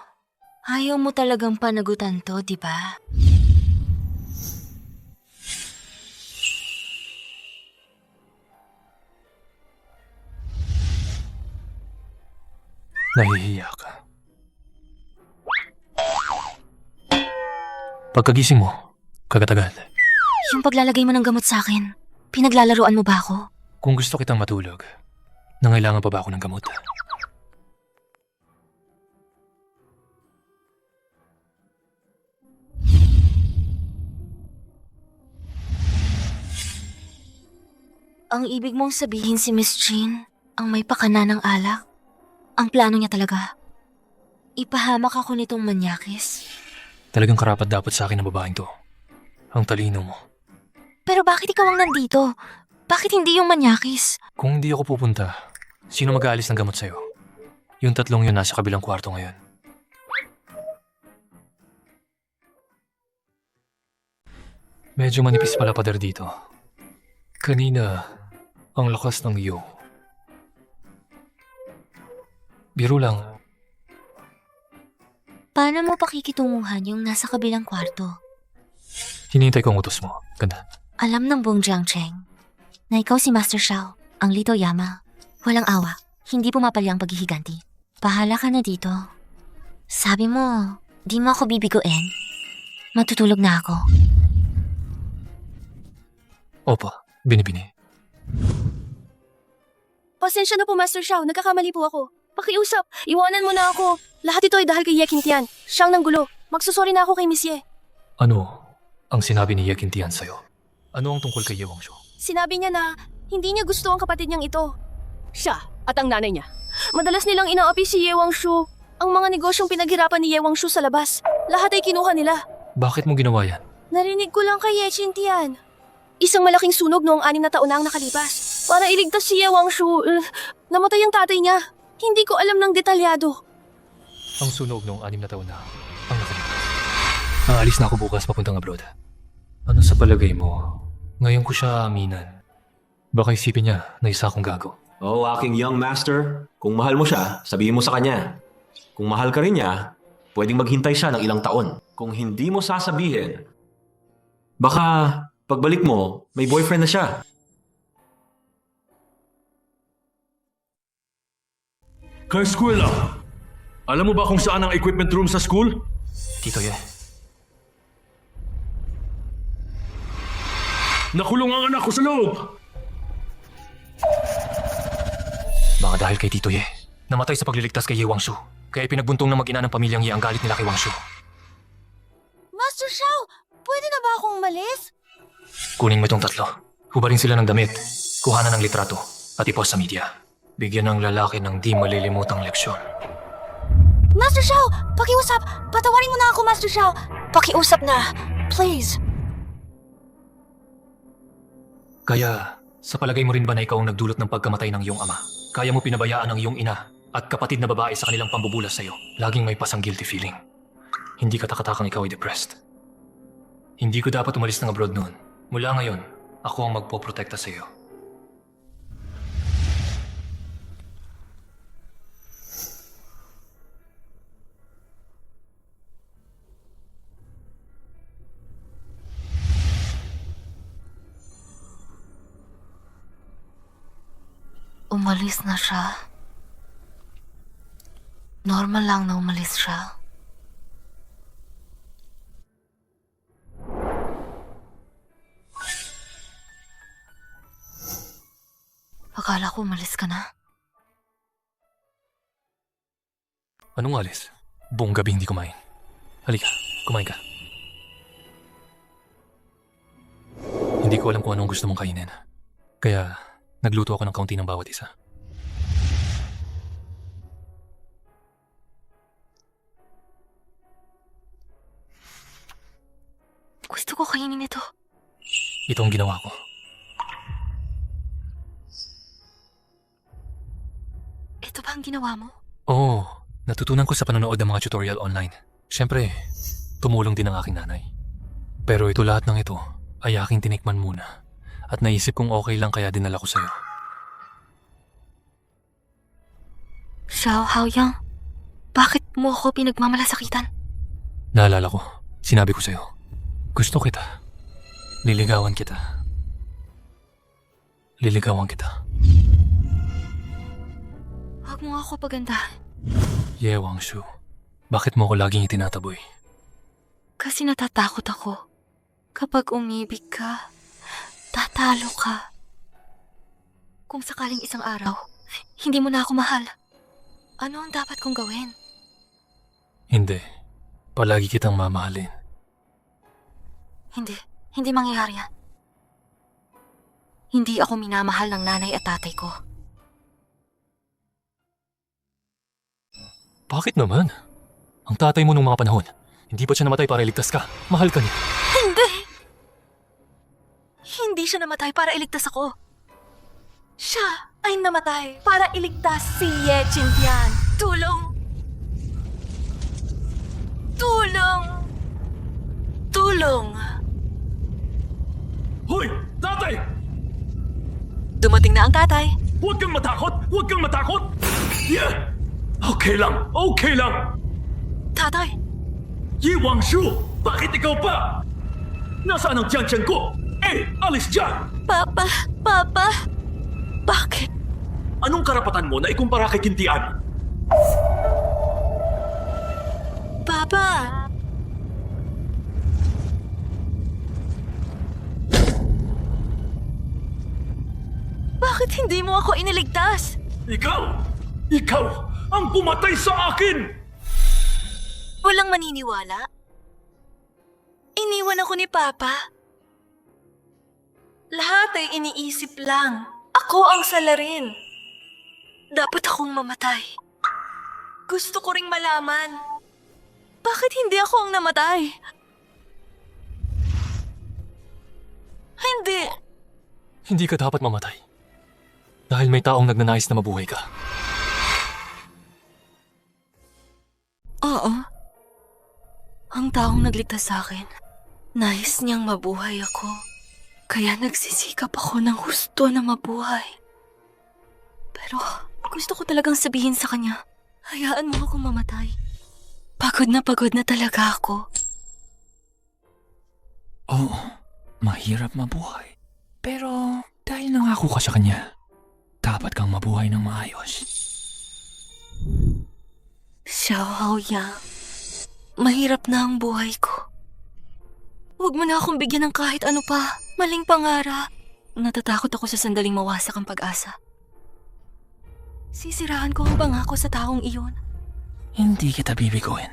Ayaw mo talagang panagutan to, di ba? Nahihiya ka. Pagkagising mo, kagad-agad. Yung paglalagay mo ng gamot sa akin, pinaglalaruan mo ba ako? Kung gusto kitang matulog, nangailangan pa ba ako ng gamot? Ang ibig mong sabihin si Miss Jean, ang may pakana ng alak? Ang plano niya talaga, ipahamak ako nitong manyakis. Talagang karapat dapat sa akin ang babaeng to. Ang talino mo. Pero bakit ikaw ang nandito? Bakit hindi yung manyakis? Kung hindi ako pupunta, sino mag-aalis ng gamot sa'yo? Yung tatlong yun nasa kabilang kwarto ngayon. Medyo manipis pala pader dito. Kanina, ang lakas ng iyo. Biro lang. Paano mo pakikitunguhan yung nasa kabilang kwarto? Hinihintay ko ang utos mo. Ganda. Alam ng buong Jiangcheng na ikaw si Master Xiao, Ang Lito Yama, walang awa. Hindi pumapalya ang paghihiganti. Bahala ka na dito. Sabi mo, di mo ako bibiguin. Matutulog na ako. Opo, binibini. Pasensya na po, Master Xiao. Nagkakamali po ako. Pakiusap, iwanan mo na ako. Lahat ito ay dahil kay Ye Qingtian. Siyang nanggulo. Magsusori na ako kay Miss Ye. Ano ang sinabi ni Ye Qingtian sa'yo? Ano ang tungkol kay Ye Wangshu? Sinabi niya na hindi niya gusto ang kapatid niyang ito. Siya at ang nanay niya. Madalas nilang inaapi si Ye Wangshu. Ang mga negosyong pinaghirapan ni Ye Wangshu sa labas. Lahat ay kinuha nila. Bakit mo ginawa yan? Narinig ko lang kay Ye Qingtian. Isang malaking sunog noong 6 na taon na ang nakalipas. Para iligtas si Ye Wangshu, namatay ang tatay niya. Hindi ko alam ng detalyado. Ang sunog noong 6 na taon na ang nakalipas. Aalis na ako bukas papuntang abroad. Ano sa palagay mo? Ngayon ko siya aminan. Baka isipin niya na isa akong gago. Oh, aking young master, kung mahal mo siya, sabihin mo sa kanya. Kung mahal ka rin niya, pwedeng maghintay siya ng ilang taon. Kung hindi mo sasabihin, baka pagbalik mo, may boyfriend na siya. Ka-eskwela, alam mo ba kung saan ang equipment room sa school? Tito Ye, Nakulong ang anak ko sa loob! baka dahil kay Tito Ye, namatay sa pagliligtas kay Ye Wangshu. Kaya pinagbuntong ng mag-ina ng pamilyang Ye ang galit nila kay Wangshu. Master Xiao, pwede na ba akong umalis? Kunin mo itong 3. Hubarin sila ng damit, kuhanan ng litrato, at ipost sa media. Bigyan ng lalaki ng di malilimutang leksyon. Master Xiao, pakiusap! Patawarin mo na ako, Master Xiao! Pakiusap na! Please! Kaya, sa palagay mo rin ba na ikaw ang nagdulot ng pagkamatay ng iyong ama? Kaya mo pinabayaan ang iyong ina at kapatid na babae sa kanilang pambubulas sa'yo? Laging may pasang guilty feeling. Hindi katakatakang ikaw ay depressed. Hindi ko dapat umalis ng abroad noon. Mula ngayon, ako ang magpoprotekta sa'yo. Umalis na siya. Normal lang na umalis siya. Akala ko umalis ka na. Anong alis? Buong gabi hindi kumain. Halika, kumain ka. Hindi ko alam kung anong gusto mong kainin. Kaya, nagluto ako ng kaunti ng bawat isa. Gusto ko kainin ito. Ito ang ginawa ko. Ito ba ang ginawa mo? Oo, natutunan ko sa panonood ng mga tutorial online. Siyempre, tumulong din ang aking nanay. Pero ito lahat ng ito ay aking tinikman muna. At naisip kong okay lang kaya dinala ko sa'yo. Xiao Haoyang, bakit mo ako pinagmamalasakitan? Naalala ko, sinabi ko sa'yo. Gusto kita. Liligawan kita. Liligawan kita. Huwag mo ako pagandahan. Ye Wangshu, bakit mo ako laging itinataboy? Kasi natatakot ako. Kapag umibig ka, tatalo ka. Kung sakaling isang araw, hindi mo na ako mahal, ano ang dapat kong gawin? Hindi. Palagi kitang mamahalin. Hindi mangyayari yan. Hindi ako minamahal ng nanay at tatay ko. Bakit naman? Ang tatay mo nung mga panahon, hindi ba siya namatay para iligtas ka? Mahal ka niya. Hindi! Hindi siya namatay para iligtas ako. Siya ay namatay para iligtas si Ye Qingtian. Tulong! Tulong! Tulong! Hoy! Tatay! Dumating na ang tatay. Huwag kang matakot! Huwag kang matakot! Yeah! Okay lang! Okay lang! Tatay! Ye Wangshu! Bakit ikaw pa? Nasaan ang tiyan-tiyan ko? Eh! Alis dyan! Papa! Papa! Bakit? Anong karapatan mo na ikumpara kay Kintian? Papa! Bakit hindi mo ako iniligtas? Ikaw! Ikaw ang pumatay sa akin! Walang maniniwala? Iniwan ako ni Papa. Lahat ay iniisip lang. Ako ang salarin. Dapat akong mamatay. Gusto ko ring malaman. Bakit hindi ako ang namatay? Hindi. Hindi ka dapat mamatay. Dahil may taong nagnanais na mabuhay ka. Oo. Ang taong nagligtas sa akin, nais niyang mabuhay ako. Kaya nagsisikap ako ng husto na mabuhay. Pero gusto ko talagang sabihin sa kanya, hayaan mo akong mamatay. Pagod na talaga ako. Oo, mahirap mabuhay. Pero dahil nangako ka sa kanya, dapat kang mabuhay ng maayos. Xiao Haoyang, mahirap na ang buhay ko. Huwag mo na akong bigyan ng kahit ano pa. Maling pangarap. Natatakot ako sa sandaling mawasak ang pag-asa. Sisiraan ko ang pangako sa taong iyon. Hindi kita bibiguin.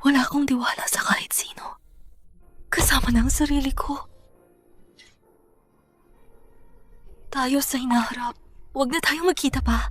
Wala akong diwala sa kahit sino. Kasama na ang sarili ko. Tayo sa hinaharap. Huwag na tayong magkita pa.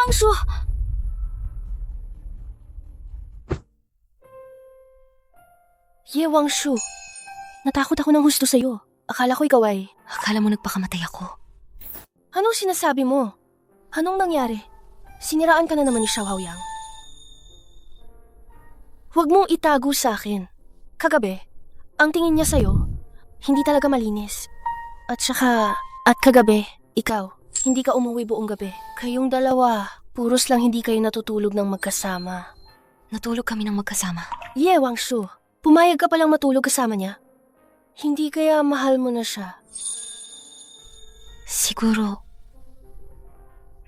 Wangshu! Ye Wangshu, natakot ako ng husto sa'yo. Akala ko ikaw ay... Akala mo nagpakamatay ako. Anong sinasabi mo? Anong nangyari? Siniraan ka na naman ni Xiao Haoyang. Huwag mong itago sa akin. Kagabi, ang tingin niya sa'yo, hindi talaga malinis. At kagabi, ikaw, hindi ka umuwi buong gabi. Kayong dalawa, puros lang hindi kayo natutulog ng magkasama. Natulog kami ng magkasama. Ye Wangshu, pumayag ka palang matulog kasama niya. Hindi kaya mahal mo na siya. Siguro,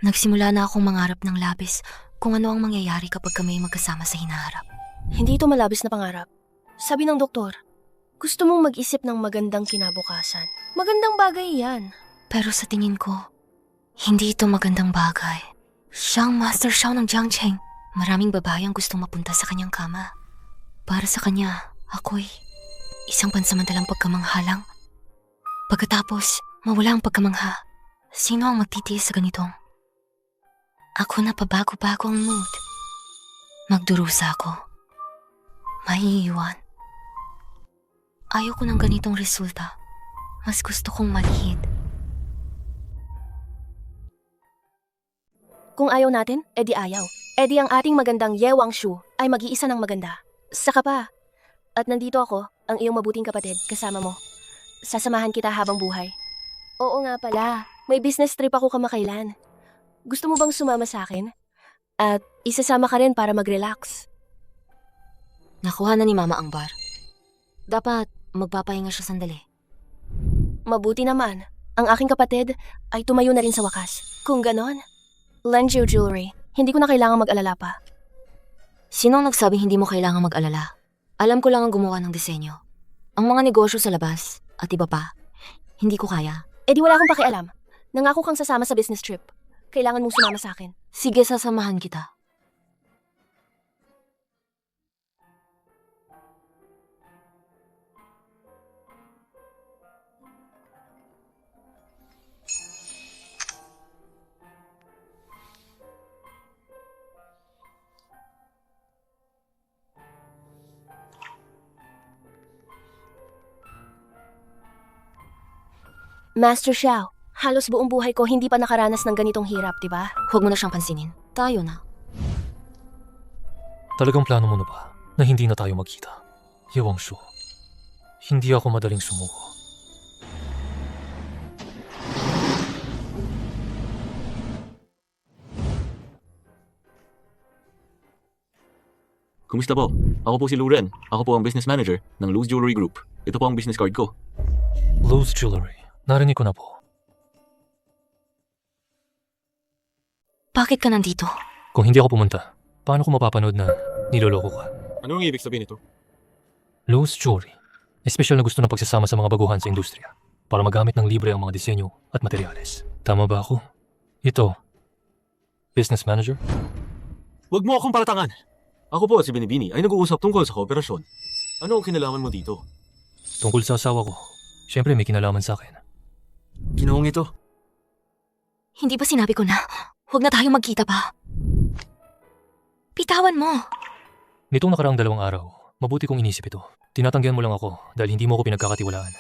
nagsimula na akong mangarap ng labis kung ano ang mangyayari kapag kami magkasama sa hinaharap. Hindi ito malabis na pangarap. Sabi ng doktor, gusto mong mag-isip ng magandang kinabukasan. Magandang bagay yan. Pero sa tingin ko, hindi ito magandang bagay. Siyang Master Xiao ng Jiangcheng. Maraming babae ang gustong mapunta sa kanyang kama. Para sa kanya, ako'y isang pansamantalang pagkamanghalang. Pagkatapos, mawala ang pagkamangha. Sino ang magtitiis sa ganitong? Ako na pabago-bago ang mood. Magdurusa ako. Maiiwan. Ayaw ko ng ganitong resulta. Mas gusto kong malihid. Kung ayaw natin, edi ayaw. Edi ang ating magandang Ye Wangshu ay mag-iisa ng maganda. Saka pa. At nandito ako, ang iyong mabuting kapatid, kasama mo. Sasamahan kita habang buhay. Oo nga pala, may business trip ako kamakailan. Gusto mo bang sumama sa akin? At isasama ka rin para mag-relax. Nakuha na ni Mama ang bar. Dapat magpapahinga siya sandali. Mabuti naman, ang aking kapatid ay tumayo na rin sa wakas. Kung ganon, lend you jewelry. Hindi ko na kailangang mag-alala pa. Sinong nagsabing hindi mo kailangang mag-alala? Alam ko lang ang gumawa ng disenyo. Ang mga negosyo sa labas at iba pa, hindi ko kaya. Eh di wala akong pakialam. Nangako kang sasama sa business trip. Kailangan mong sumama sa akin. Sige, sasamahan kita. Master Xiao, Halos buong buhay ko hindi pa nakaranas ng ganitong hirap, di ba? Huwag mo na siyang pansinin. Tayo na. Talagang plano mo na ba na hindi na tayo magkita? Yewangshu, hindi ako madaling sumuko. Kumusta po? Ako po si Luren. Ako po ang business manager ng Loose Jewelry Group. Ito po ang business card ko. Lowe's Jewelry, narinig ko na po. Bakit ka nandito? Kung hindi ako pumunta, paano ko mapapanood na niloloko ka? Ano ang ibig sabihin nito? Lowe's Jewelry, espesyal na gusto ng pagsasama sa mga baguhan sa industriya para magamit ng libre ang mga disenyo at materyales. Tama ba ako? Ito, business manager? Huwag mo akong palatangan! Ako po at si Binibini ay nag-uusap tungkol sa kooperasyon. Ano ang kinalaman mo dito? Tungkol sa asawa ko. Siyempre may kinalaman sa akin. Ginoong ito. Hindi ba sinabi ko na, huwag na tayong magkita pa? Pitawan mo. Nitong nakaraang 2 araw, mabuti kong inisip ito. Tinatanggihan mo lang ako dahil hindi mo ako pinagkakatiwalaan.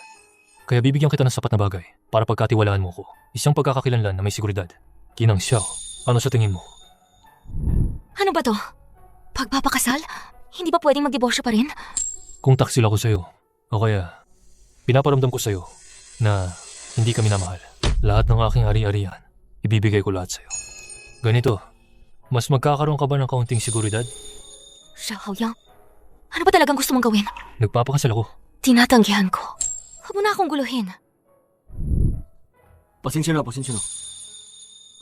Kaya bibigyan kita ng sapat na bagay para pagkatiwalaan mo ko. Isang pagkakakilanlan na may seguridad. Ginang Xiao, ano sa tingin mo? Ano ba to? Pagpapakasal? Hindi ba pwedeng magdiborsyo pa rin? Kung taksil ako sa'yo, o kaya pinaparamdam ko sa'yo na hindi kami namahal. Lahat ng aking ari-arian, ibibigay ko lahat sa'yo. Ganito, mas magkakaroon ka ba ng kaunting seguridad? Xiaoyang, ano ba talagang gusto mong gawin? Nagpapakasal ako. Tinatanggihan ko. Huwag mo na akong guluhin. Pasensya na.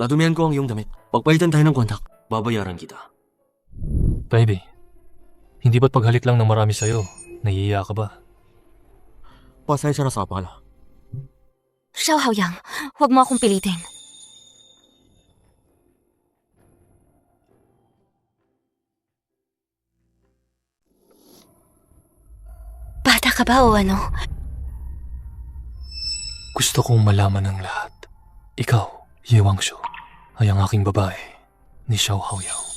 Nadumihan ko ang iyong damit. Pagpalitan tayo ng kontak, babayaran kita. Baby, hindi ba't paghalik lang ng marami sa'yo, nahihiya ka ba? Pasensya na sa pala. Xiaoyang, huwag mo akong pilitin. Bata ka ba o ano? Gusto kong malaman ng lahat. Ikaw, Yewangshu, ay ang aking babae ni Xiao Haoyao.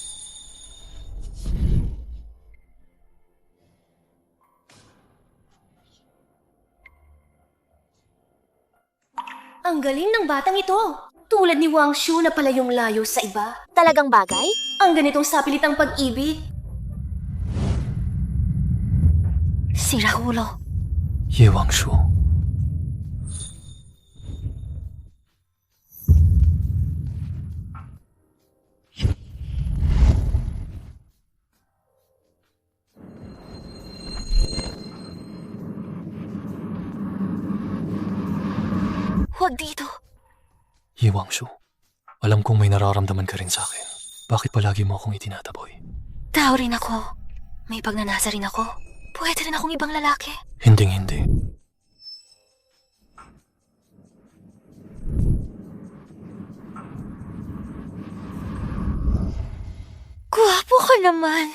Ang galing ng batang ito. Tulad ni Wang Shu na palayong layo sa iba. Talagang bagay? Ang ganitong sapilitang pag-ibig. Sira ulo. Yewangshu. Huwag dito. Yewangshu, alam kong may nararamdaman ka rin sa akin. Bakit palagi mo akong itinataboy? Tao rin ako. May pagnanasa rin ako. Pwede rin akong ibang lalaki. Hinding-hindi. Gwapo ka naman.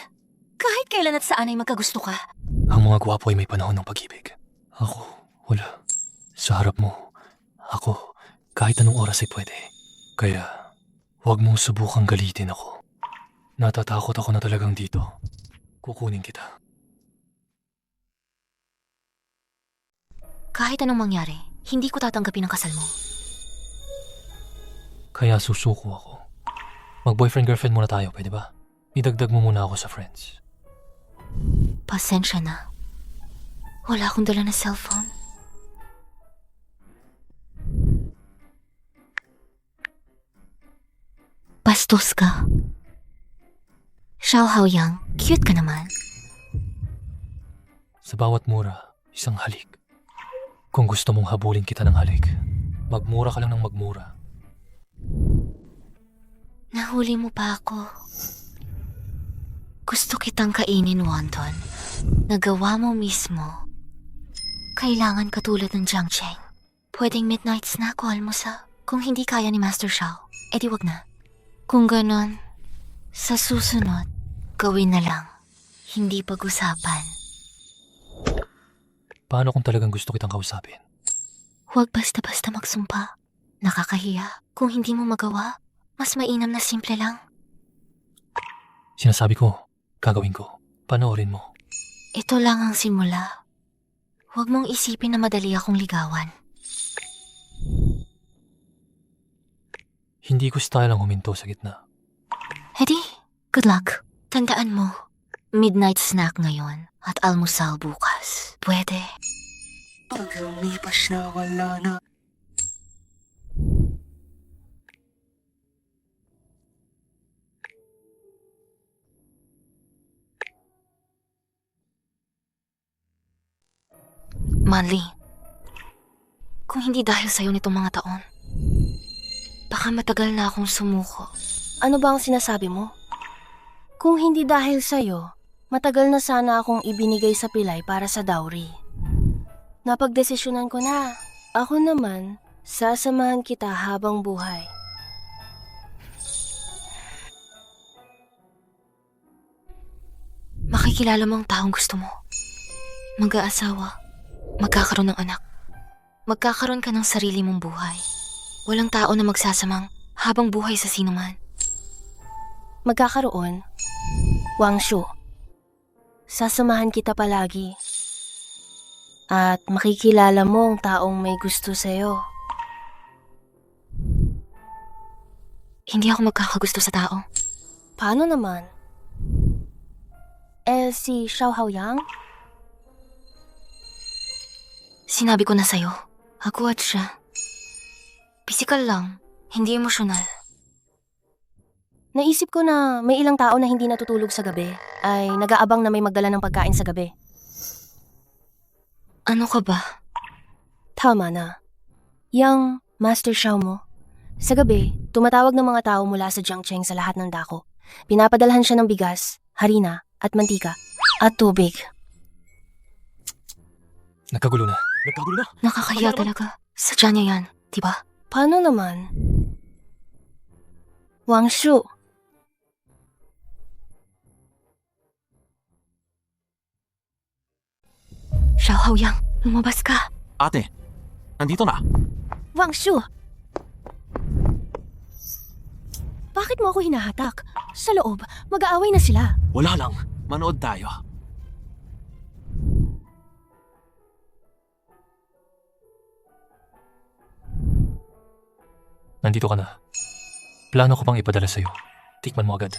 Kahit kailan at saan ay magkagusto ka. Ang mga gwapo ay may panahon ng pag-ibig. Ako, wala. Sa harap mo, ako, kahit anong oras ay pwede. Kaya, huwag mong subukang galitin ako. Natatakot ako na talagang dito. Kukunin kita. Kahit anong mangyari, hindi ko tatanggapin ang kasal mo. Kaya susuko ako. Mag-boyfriend-girlfriend muna tayo, pwede ba? Idagdag mo muna ako sa friends. Pasensya na. Wala akong dala na cellphone. Bastos ka. Xiao Haoyang, cute ka naman. Sa bawat mura, isang halik. Kung gusto mong habulin kita ng halik, magmura ka lang ng magmura. Nahuli mo pa ako. Gusto kitang kainin, Wonton. Nagawa mo mismo. Kailangan katulad ng Jiangcheng. Pwedeng midnight snack o almusa. Kung hindi kaya ni Master Xiao, edi wag na. Kung ganon, sa susunod, gawin na lang. Hindi pag-usapan. Paano kung talagang gusto kitang kausapin? Huwag basta-basta magsumpa. Nakakahiya. Kung hindi mo magawa, mas mainam na simple lang. Sinasabi ko, gagawin ko. Panoorin mo. Ito lang ang simula. Huwag mong isipin na madali akong ligawan. Hindi ko style ang huminto sa gitna. Hedi, good luck. Tandaan mo, midnight snack ngayon at almusal bukas. Pwede. Pag lumipas na wala na. Manly, kung hindi dahil sa'yo nitong mga taon, baka matagal na akong sumuko. Ano ba ang sinasabi mo? Kung hindi dahil sa'yo, matagal na sana akong ibinigay sa pilay para sa dowry. Napagdesisyonan ko na. Ako naman, sasamahan kita habang buhay. Makikilala mo ang taong gusto mo. Mag-aasawa. Magkakaroon ng anak. Magkakaroon ka ng sarili mong buhay. Walang tao na magsasamang habang buhay sa sinuman. Magkakaroon. Wangshu. Sasamahan kita palagi. At makikilala mo ang taong may gusto sa'yo. Hindi ako magkakagusto sa tao. Paano naman? Si Xiao Haoyang? Sinabi ko na sa'yo, ako at siya. Physical lang, hindi emosyonal. Naisip ko na may ilang tao na hindi natutulog sa gabi ay nag-aabang na may magdala ng pagkain sa gabi. Ano ka ba? Tama na. Yang Master Xiao mo. Sa gabi, tumatawag ng mga tao mula sa Jiangcheng sa lahat ng dako. Pinapadalhan siya ng bigas, harina, at mantika, at tubig. Nagkagulo na. Nagkagulo na. Nakakaya talaga. Sadya niya yan, diba? Paano naman? Wangshu. Xiao Haoyang, lumabas ka. Ate, nandito na. Wangshu! Bakit mo ako hinahatak? Sa loob, mag-aaway na sila. Wala lang. Manood tayo. Nandito ka na. Plano ko pang ipadala sa'yo. Tikman mo agad.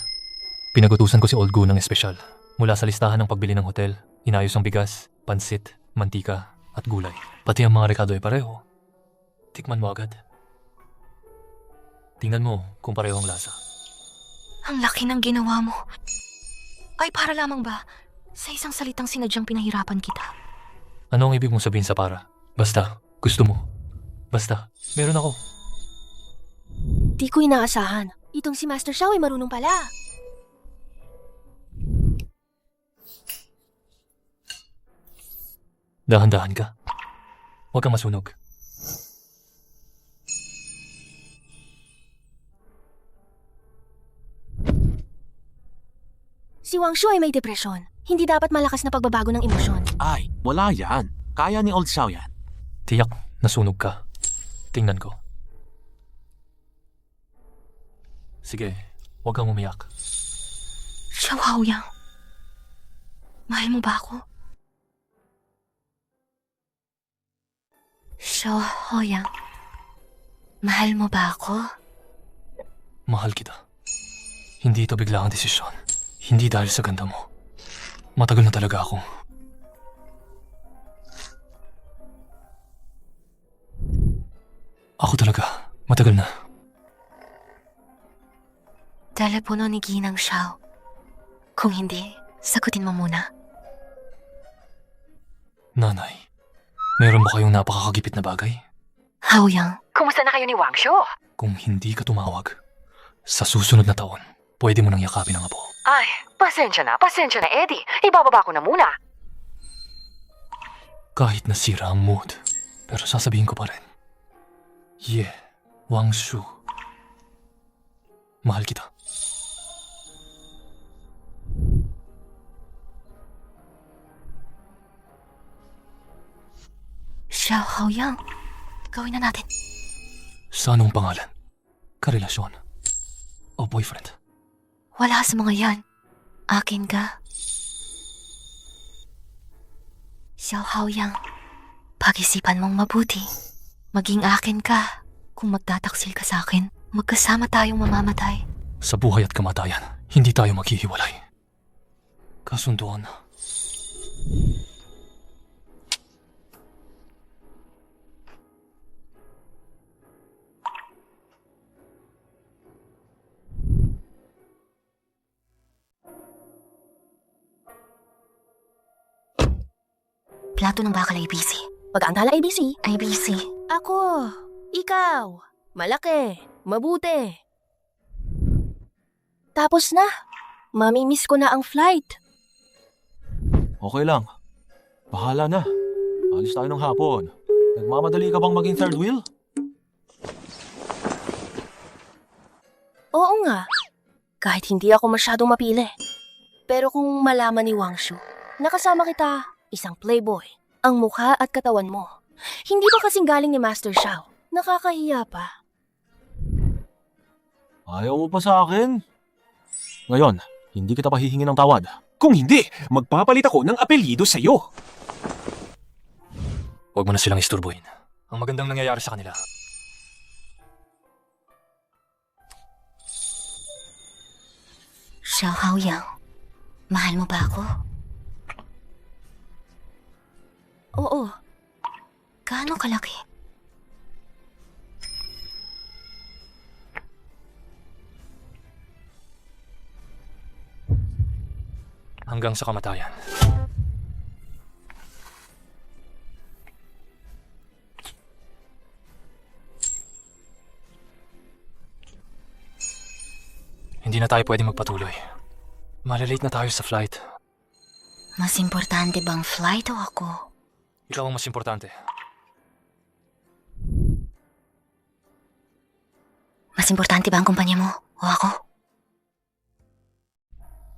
Pinagutusan ko si Old Gu ng espesyal. Mula sa listahan ng pagbili ng hotel, inayos ang bigas, pansit, mantika, at gulay. Pati ang mga rekado ay pareho. Tikman mo agad. Tingnan mo kung pareho ang lasa. Ang laki ng ginawa mo. Ay, para lamang ba? Sa isang salitang sinadyang pinahirapan kita. Ano ang ibig mong sabihin sa para? Basta, gusto mo. Basta, meron ako. Di ko inaasahan. Itong si Master Xiao ay marunong pala. Dahan-dahan ka. Huwag kang masunog. Si Wangshu ay may depresyon. Hindi dapat malakas na pagbabago ng emosyon. Ay, wala yan. Kaya ni Old Xiao yan. Tiyak, nasunog ka. Tingnan ko. Sige, huwag kang umiyak. Xiao Haoyang, mahal mo ba ako? Xiao Haoyang, mahal mo ba ako? Mahal kita. Hindi ito bigla ang desisyon. Hindi dahil sa ganda mo. Matagal na talaga ako. Ako talaga. Matagal na. Telepono ni Ginang Xiao. Kung hindi, sagutin mo muna. Nanay, meron ba kayong napakakagipit na bagay? Haoyang, Kumusta na kayo ni Wangshu? Kung hindi ka tumawag, sa susunod na taon, pwede mo nang yakapin ang apo. Ay, pasensya na, Eddie. Ibababa ko na muna. Kahit nasira ang mood, pero sasabihin ko pa rin. Wangshu. Mahal kita. Xiao Haoyang, gawin na natin. Sa anong pangalan? Karelasyon? O boyfriend? Wala sa mga yan. Akin ka. Xiao Haoyang, pag-isipan mong mabuti. Maging akin ka kung magtataksil ka sa akin. Magkasama tayong mamamatay. Sa buhay at kamatayan, hindi tayo maghihiwalay. Kasunduan na. Plato ng bakal ABC. Pag-antala ABC. ABC. Ako, ikaw, malaki, mabuti. Tapos na. Mamimiss ko na ang flight. Okay lang. Bahala na. Alis tayo ng hapon. Nagmamadali ka bang maging third wheel? Oo nga. Kahit hindi ako masyadong mapili. Pero kung malaman ni Wangshu, nakasama kita, isang playboy, ang mukha at katawan mo. Hindi pa kasing galing ni Master Xiao. Nakakahiya pa. Ayaw mo pa sa akin? Ngayon, hindi kita pahihingi ng tawad. Kung hindi, magpapalit ako ng apelyido sa'yo. Huwag mo na silang isturbuhin. Ang magandang nangyayari sa kanila. Xiao Haoyang, mahal mo ba ako? Oo, Gaano kalaki? Hanggang sa kamatayan. Hindi na tayo pwede magpatuloy. Malalate na tayo sa flight. Mas importante bang flight o ako? Ikaw ang mas importante. Mas importante ba ang kumpanya mo o ako?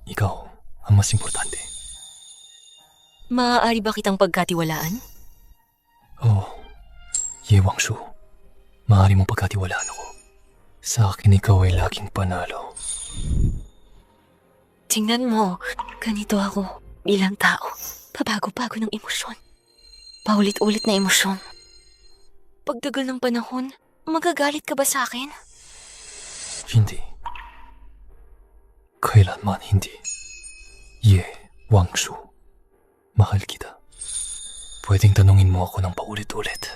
Ikaw ang mas importante. Maaari ba kitang pagkatiwalaan? Oh, Ye Wangshu. Maaari mong pagkatiwalaan ako. Sa akin ikaw ay laging panalo. Tingnan mo, ganito ako bilang tao. Pabago-bago ng emosyon. Paulit-ulit na emosyon. Pagdagal ng panahon, magagalit ka ba sa akin? Hindi. Kailanman hindi. Ye Wangshu. Mahal kita. Pwedeng tanungin mo ako ng paulit-ulit.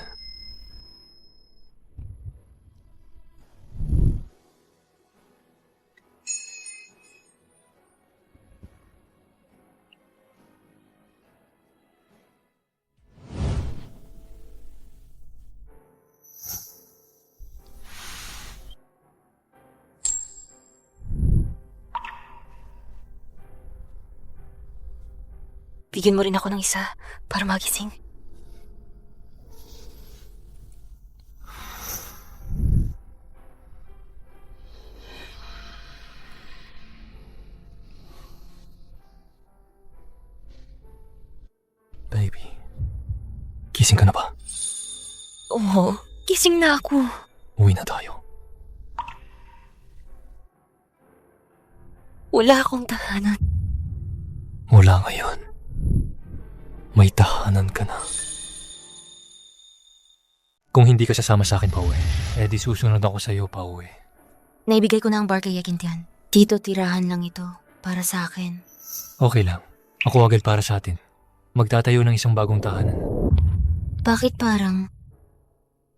Bigyan mo rin ako ng isa para magising. Baby, gising ka na ba? Oo, gising na ako. Uwi na tayo. Wala akong tahanan. Mula ngayon, may tahanan ka na. Kung hindi ka sasama sa akin pauwi, di susunod ako sa iyo pauwi. Naibigay ko na ang bar kay Yakintian. Dito tirahan lang ito para sa akin. Okay lang. Ako agad para sa atin. Magtatayo ng isang bagong tahanan. Bakit parang...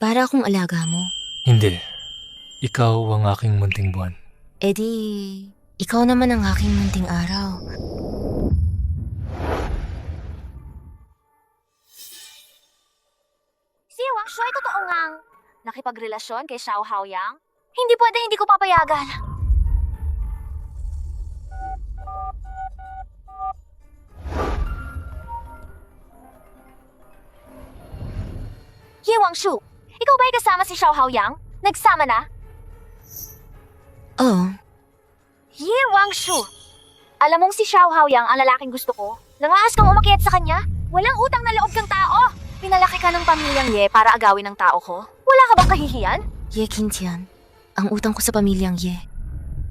para akong alaga mo? Hindi. Ikaw ang aking munting buwan. Di... ikaw naman ang aking munting araw. Si Wangshu ay totoo ngang nakipagrelasyon kay Xiao Haoyang? Hindi pwede, hindi ko papayagan. Ye Wangshu, ikaw ba ay kasama si Xiao Haoyang? Nagsama na? Oo. Ye Wangshu, alam mong si Xiao Haoyang ang lalaking gusto ko? Nangaas kang umakyat sa kanya? Walang utang na loob kang tao! Pinalaki ka ng pamilyang Ye para agawin ng tao ko? Wala ka bang kahihiyan? Yakintian, ang utang ko sa pamilyang Ye.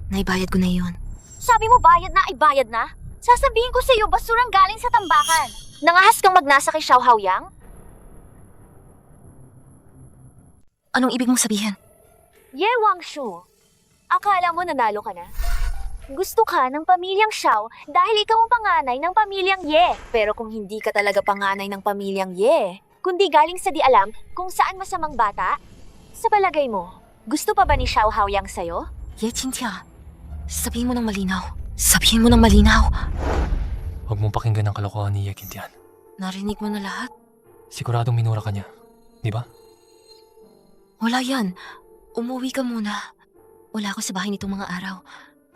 Naibayad ko na yon. Sabi mo bayad na ay bayad na? Sasabihin ko sa iyo basurang galing sa tambakan. Nangahas kang magnasa kay Xiao Haoyang? Anong ibig mong sabihin? Ye Wangshu, akala mo nanalo ka na? Gusto ka ng pamilyang Xiao dahil ikaw ang panganay ng pamilyang Ye. Pero kung hindi ka talaga panganay ng pamilyang Ye, kundi galing sa di alam kung saan masamang bata, sa palagay mo, gusto pa ba ni Xiao Haoyang sa'yo? Ye Qingtian, sabihin mo ng malinaw. Sabihin mo ng malinaw. Huwag mong pakinggan ang kalokohan ni Ye Qingtian. Narinig mo na lahat? Siguradong minura ka niya. Di ba? Wala yan. Umuwi ka muna. Wala ako sa bahay nitong mga araw.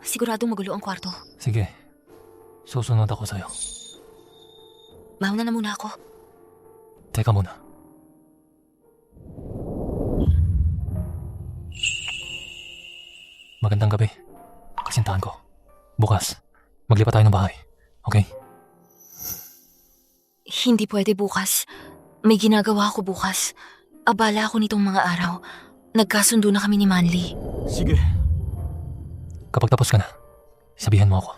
Siguradong magulo ang kwarto. Sige. Susunod ako sa'yo. Mauna na muna ako. Teka muna. Magandang gabi. Kasintahan ko. Bukas, maglipat tayo ng bahay. Okay? Hindi pwede bukas. May ginagawa ako bukas. Abala ako nitong mga araw. Nagkasundo na kami ni Manly. Sige. Kapag tapos ka na, sabihan mo ako.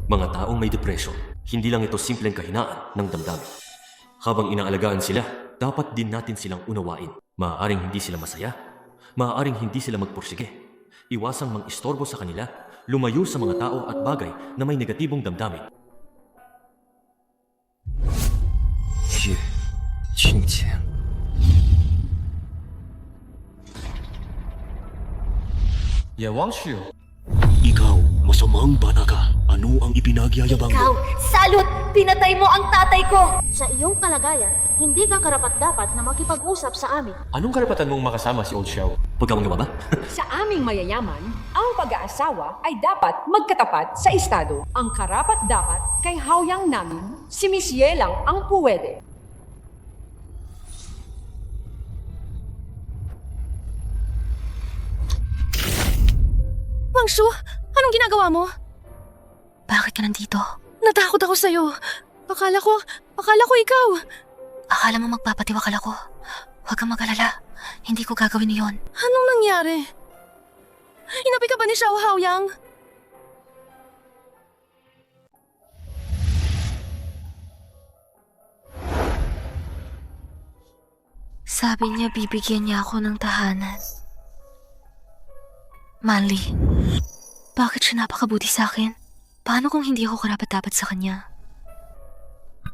Mga taong may depresyon, hindi lang ito simpleng kahinaan ng damdamin. Habang inaalagaan sila, dapat din natin silang unawain. Maaaring hindi sila masaya, maaaring hindi sila magpursige. Iwasang mang-istorbo sa kanila, lumayo sa mga tao at bagay na may negatibong damdamin. Ye Qingtian. Ye Wangshu. Ikaw, masamang bata ka. Ano ang ipinagyayabang Ikaw, mo? salot! Pinatay mo ang tatay ko! Sa iyong kalagayan, hindi ka karapat-dapat na makipag-usap sa amin. Anong karapatan mong makasama si Old Xiao? Pagkawang ba? Sa aming mayayaman, ang pag-aasawa ay dapat magkatapat sa estado. Ang karapat-dapat kay Haoyang namin, si Miss Ye lang ang puwede. Wangshu, anong ginagawa mo? Bakit ka nandito? Natakot ako sa'yo. Akala ko ikaw. Akala mo magpapatiwakal ako? Huwag kang mag-alala. Hindi ko gagawin yon. Anong nangyari? Inapi ka ba ni Xiao Haoyang? Sabi niya bibigyan niya ako ng tahanan. Manly, bakit siya napakabuti sa akin? Paano kung hindi ako karapat-dapat sa kanya?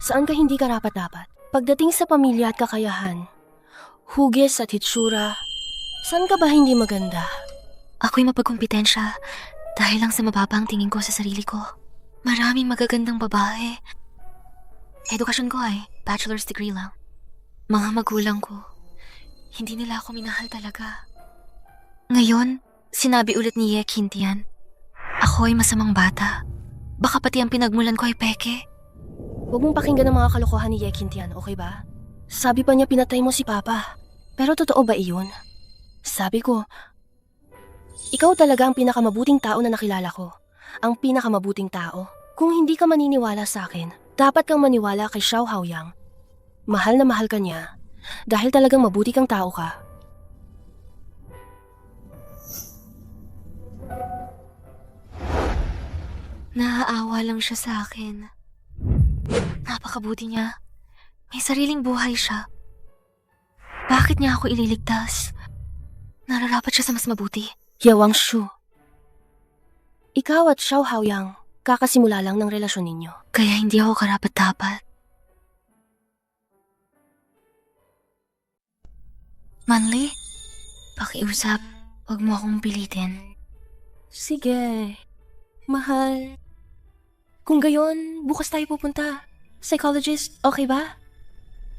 Saan ka hindi karapat-dapat? Pagdating sa pamilya at kakayahan, hugis at hitsura, saan ka ba hindi maganda? Ako'y mapagkumpetensya dahil lang sa mababang tingin ko sa sarili ko. Maraming magagandang babae. Edukasyon ko ay bachelor's degree lang. Mga magulang ko, hindi nila ako minahal talaga. Ngayon, sinabi ulit ni Ye Qingtian, ako ay masamang bata. Baka pati ang pinagmulan ko ay peke. Huwag mong pakinggan ang mga kalokohan ni Ye Qingtian, okay ba? Sabi pa niya pinatay mo si Papa. Pero totoo ba iyon? Sabi ko, ikaw talaga ang pinakamabuting tao na nakilala ko. Ang pinakamabuting tao. Kung hindi ka maniniwala sa akin, dapat kang maniwala kay Xiao Haoyang. Mahal na mahal ka niya dahil talagang mabuti kang tao ka. Naaawa lang siya sa akin. Napakabuti niya. May sariling buhay siya. Bakit niya ako ililigtas? Nararapat siya sa mas mabuti. Ye Wangshu, ikaw at Xiao Haoyang kakasimula lang ng relasyon ninyo. Kaya hindi ako karapat-dapat. Manly, pakiusap. Huwag mo akong pilitin. Sige, mahal. Kung gayon, bukas tayo pupunta. Psychologist, okay ba?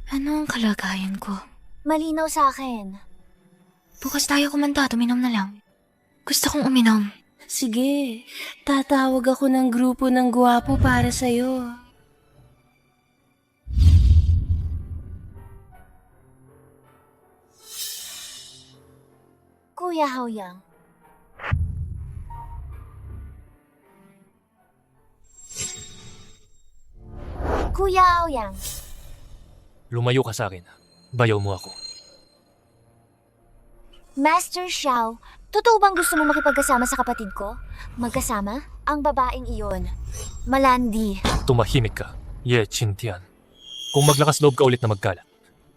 Ano ang kalagayan ko? Malinaw sa akin. Bukas tayo kumanta, tuminom na lang. Gusto kong uminom. Sige, tatawag ako ng grupo ng gwapo para sa'yo. Kuya Haoyang. Kuya Haoyang. Lumayo ka sa akin. Bayaw mo ako. Master Xiao, totoo bang gusto mo makipagkasama sa kapatid ko? Magkasama? Ang babaeng iyon. Malandi. Tumahimik ka, Ye Chintian. Kung maglakas loob ka ulit na magkalat,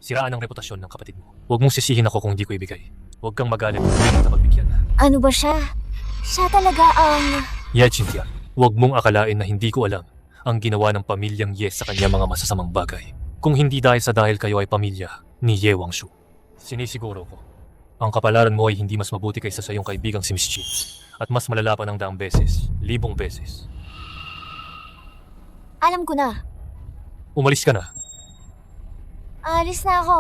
siraan ang reputasyon ng kapatid mo. Huwag mong sisihin ako kung hindi ko ibigay. Huwag kang magalit kung hindi kita magbigyan. Ano ba siya? Siya talaga ang... Ye Chintian, huwag mong akalain na hindi ko alam ang ginawa ng pamilyang Ye sa kanya mga masasamang bagay. Kung hindi dahil kayo ay pamilya ni Ye Wangshu. Sinisiguro ko, ang kapalaran mo ay hindi mas mabuti kaysa sa iyong kaibigang si Miss Chin. At mas malala pa ng 100 beses, 1000 beses. Alam ko na. Umalis ka na. Alis na ako.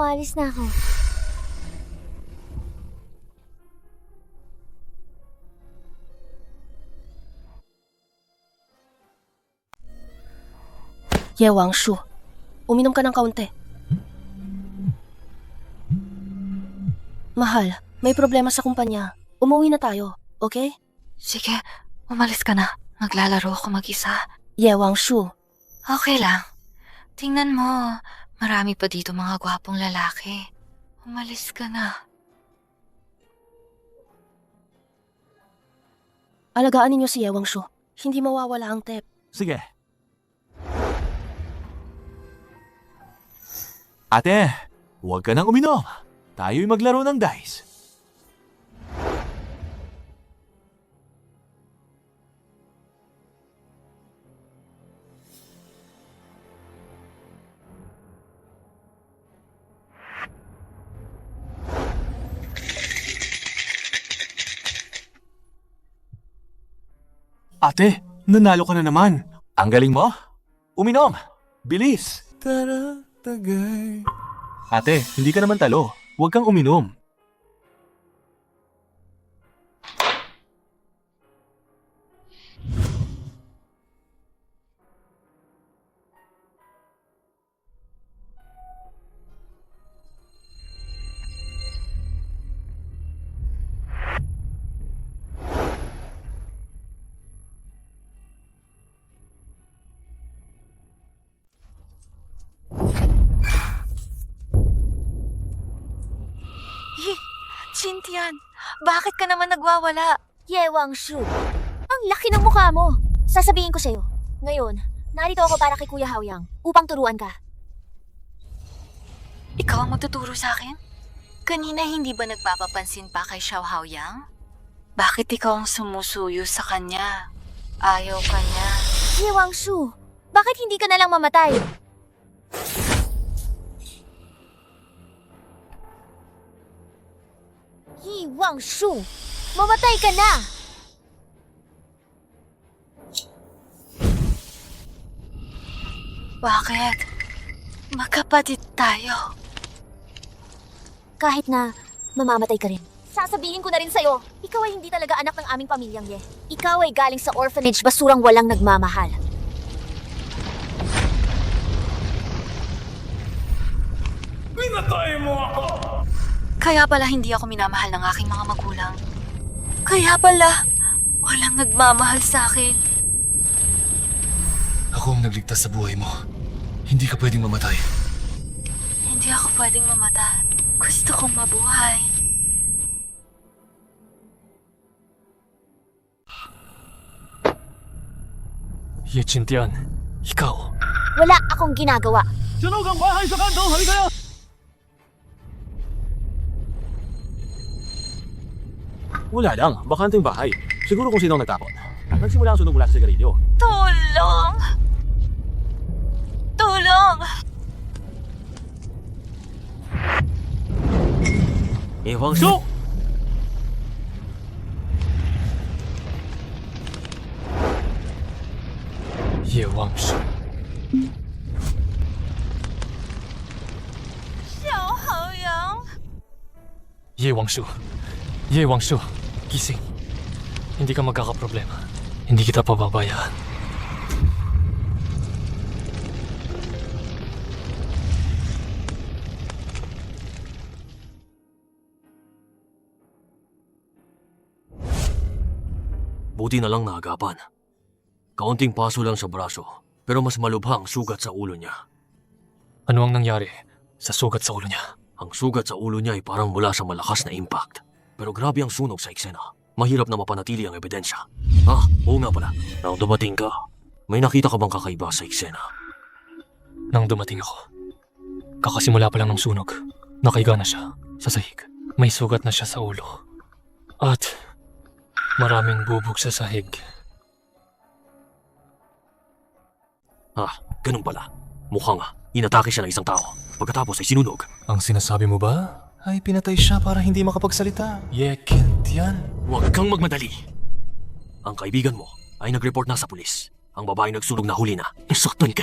Ye Wangshu, uminom ka ng kaunti. Mahal, may problema sa kumpanya. Umuwi na tayo, okay? Sige, umalis ka na. Maglalaro ako mag-isa. Ye Wangshu, Okay lang. Tingnan mo, marami pa dito mga gwapong lalaki. Umalis ka na. alagaan ninyo si Ye Wangshu. Hindi mawawala ang tep. Sige. Ate, huwag ka nang uminom. Tayo'y maglaro ng dice. Ate, nanalo ka na naman. Ang galing mo. Uminom. Bilis. Ate, hindi ka naman talo. Huwag kang uminom. Chintian, bakit ka naman nagwawala? Ye Wangshu, ang laki ng mukha mo. Sasabihin ko sa'yo. Ngayon, narito ako para kay Kuya Haoyang upang turuan ka. Ikaw ang magtuturo sa akin? Kanina hindi ba nagpapapansin pa kay Xiao Haoyang? Bakit ikaw ang sumusuyo sa kanya? Ayaw ka niya. Ye Wangshu, bakit hindi ka na lang mamatay? Ye Wangshu, mamatay ka na! Bakit? Magkapatid tayo. Kahit na mamamatay ka rin. Sasabihin ko na rin sa'yo, ikaw ay hindi talaga anak ng aming pamilyang Ye. Ikaw ay galing sa orphanage basurang walang nagmamahal. Kaya pala hindi ako minamahal ng aking mga magulang. Kaya pala, walang nagmamahal sa akin. Ako ang nagligtas sa buhay mo. Hindi ka pwedeng mamatay. Hindi ako pwedeng mamatay. Gusto kong mabuhay. Ye Chintian, ikaw. Wala akong ginagawa. Sunog ang bahay sa kanto! Halika na! Wala lang. Bakanting bahay. Siguro kung sino ang nagtapon. Nagsimula ang sunog mula sa sigarilyo. Tulong! Tulong! Wangshu! Ye Wangshu. Xiao Haoyang! Ye Wangshu. Ye Wangshu. Gising. Hindi ka magkakaproblema. Hindi kita pababayaan. Buti na lang naagapan. Kaunting paso lang sa braso, pero mas malubhang sugat sa ulo niya. Ano ang nangyari sa sugat sa ulo niya? Ang sugat sa ulo niya ay parang mula sa malakas na impact. Pero grabe ang sunog sa eksena. Mahirap na mapanatili ang ebidensya. Oo nga pala. Nang dumating ka, may nakita ka bang kakaiba sa eksena? Nang dumating ako, kakasimula pa lang ng sunog, nakaiga na siya sa sahig. May sugat na siya sa ulo. At maraming bubog sa sahig. Ganun pala. Mukhang inatake siya ng isang tao. Pagkatapos ay sinunog. Ang sinasabi mo ba ay pinatay siya para hindi makapagsalita? Yekintian. Huwag kang magmadali. Ang kaibigan mo ay nag-report na sa pulis. Ang babae nagsunog na huli na. Nasaktan ka.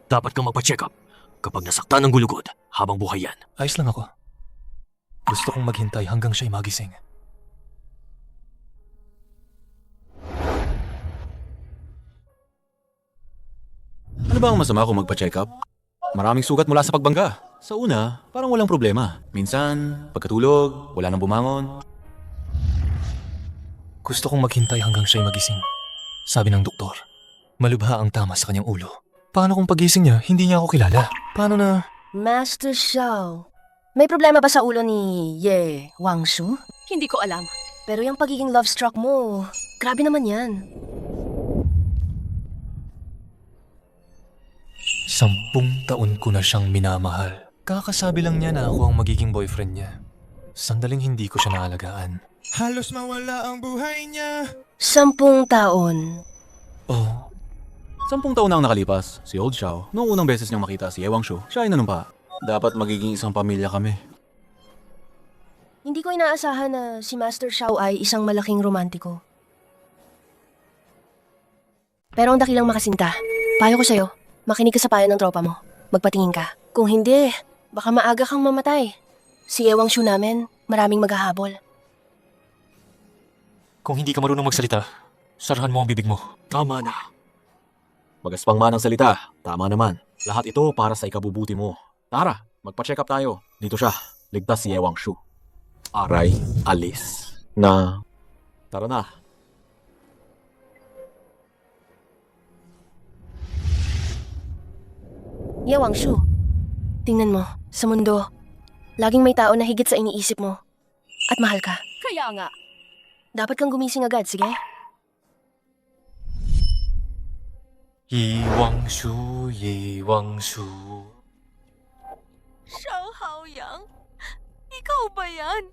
Dapat kang magpa-check up kapag nasaktan ng gulugod habang buhay yan. Ayos lang ako. Gusto kong maghintay hanggang siya'y magising. Ano ba ang masama kung magpa-check up? Maraming sugat mula sa pagbangga. Sa una, parang walang problema. Minsan, pagkatulog, wala nang bumangon. Gusto kong maghintay hanggang siya'y magising. Sabi ng doktor, malubha ang tama sa kanyang ulo. Paano kung pagising niya, hindi niya ako kilala? Paano na... Master Xiao, may problema ba sa ulo ni Ye Wangshu? Hindi ko alam. Pero yung pagiging love-struck mo, grabe naman yan. 10 taon ko na siyang minamahal. Kakasabi lang niya na ako ang magiging boyfriend niya. Sandaling hindi ko siya naalagaan. Halos mawala ang buhay niya. 10 taon. Oh, 10 taon na ang nakalipas, si Old Xiao, noong unang beses niyang makita si Ye Wangshu, siya ay nanumpa. Dapat magiging isang pamilya kami. Hindi ko inaasahan na si Master Xiao ay isang malaking romantiko. Pero ang dakilang makasinta, payo ko sa'yo, makinig ka sa payo ng tropa mo. Magpatingin ka. Kung hindi, baka maaga kang mamatay. Si Ye Wangshu namin, maraming maghahabol. kung hindi ka marunong magsalita, sarahan mo ang bibig mo. Tama na. Magaspang man ang salita, tama naman. Lahat ito para sa ikabubuti mo. Tara, magpa-check up tayo. Dito siya, ligtas si Ye Wangshu. Aray, alis. Tara na. Ye Wangshu, tingnan mo, sa mundo, laging may tao na higit sa iniisip mo. At mahal ka. Kaya nga. Dapat kang gumising agad, sige? Ye Wangshu, Ye Wangshu. Xiao Haoyang, ikaw ba yan?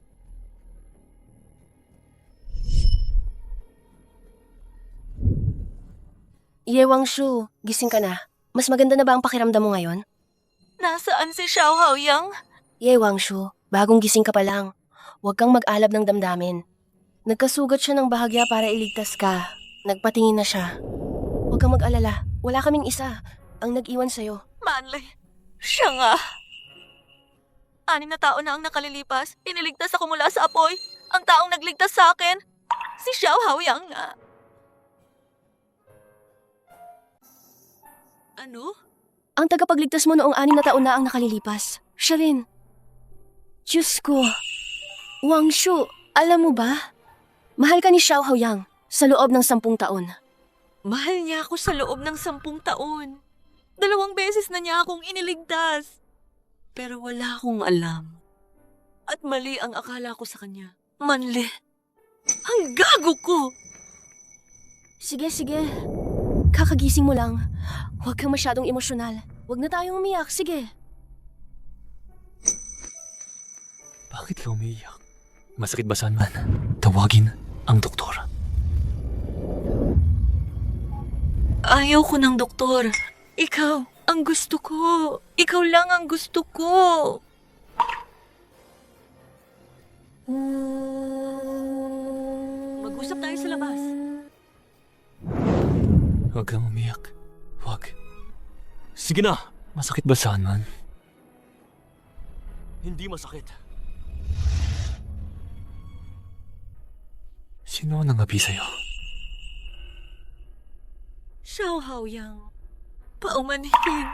Ye Wangshu, gising ka na. Mas maganda na ba ang pakiramdam mo ngayon? Nasaan si Xiao Haoyang? Ye Wangshu, bagong gising ka pa lang. Huwag kang mag-alab ng damdamin. Nagkasugat siya ng bahagya para iligtas ka. Nagpatingin na siya. Huwag kang mag-alala. Wala kaming isa ang nag-iwan sa'yo. Manley, siya nga. 6 na taon na ang nakalilipas. Iniligtas ako mula sa apoy. Ang taong nagligtas sa akin, si Xiao Haoyang nga. Ano? Ang tagapagligtas mo noong 6 na taon na ang nakalilipas. Siya rin. Diyos ko. Wangshu, alam mo ba? Mahal ka ni Xiao Haoyang sa loob ng 10 taon. Mahal niya ako sa loob ng 10 taon. 2 beses na niya akong iniligtas. Pero wala akong alam. At mali ang akala ko sa kanya. Manli. Ang gago ko! Sige. Kakagising mo lang. Huwag kang masyadong emosyonal. Huwag na tayong umiyak. Sige. Bakit ka umiiyak? Masakit ba saan man? Tawagin ang doktor. Ayaw ko ng doktor. Ikaw ang gusto ko. Ikaw lang ang gusto ko. Mag-usap tayo sa labas. Huwag kang umiyak. Huwag. Sige na. Masakit ba saan man? Hindi masakit. Sino ang nangabi sa'yo? Xiao Haoyang, paumanhin.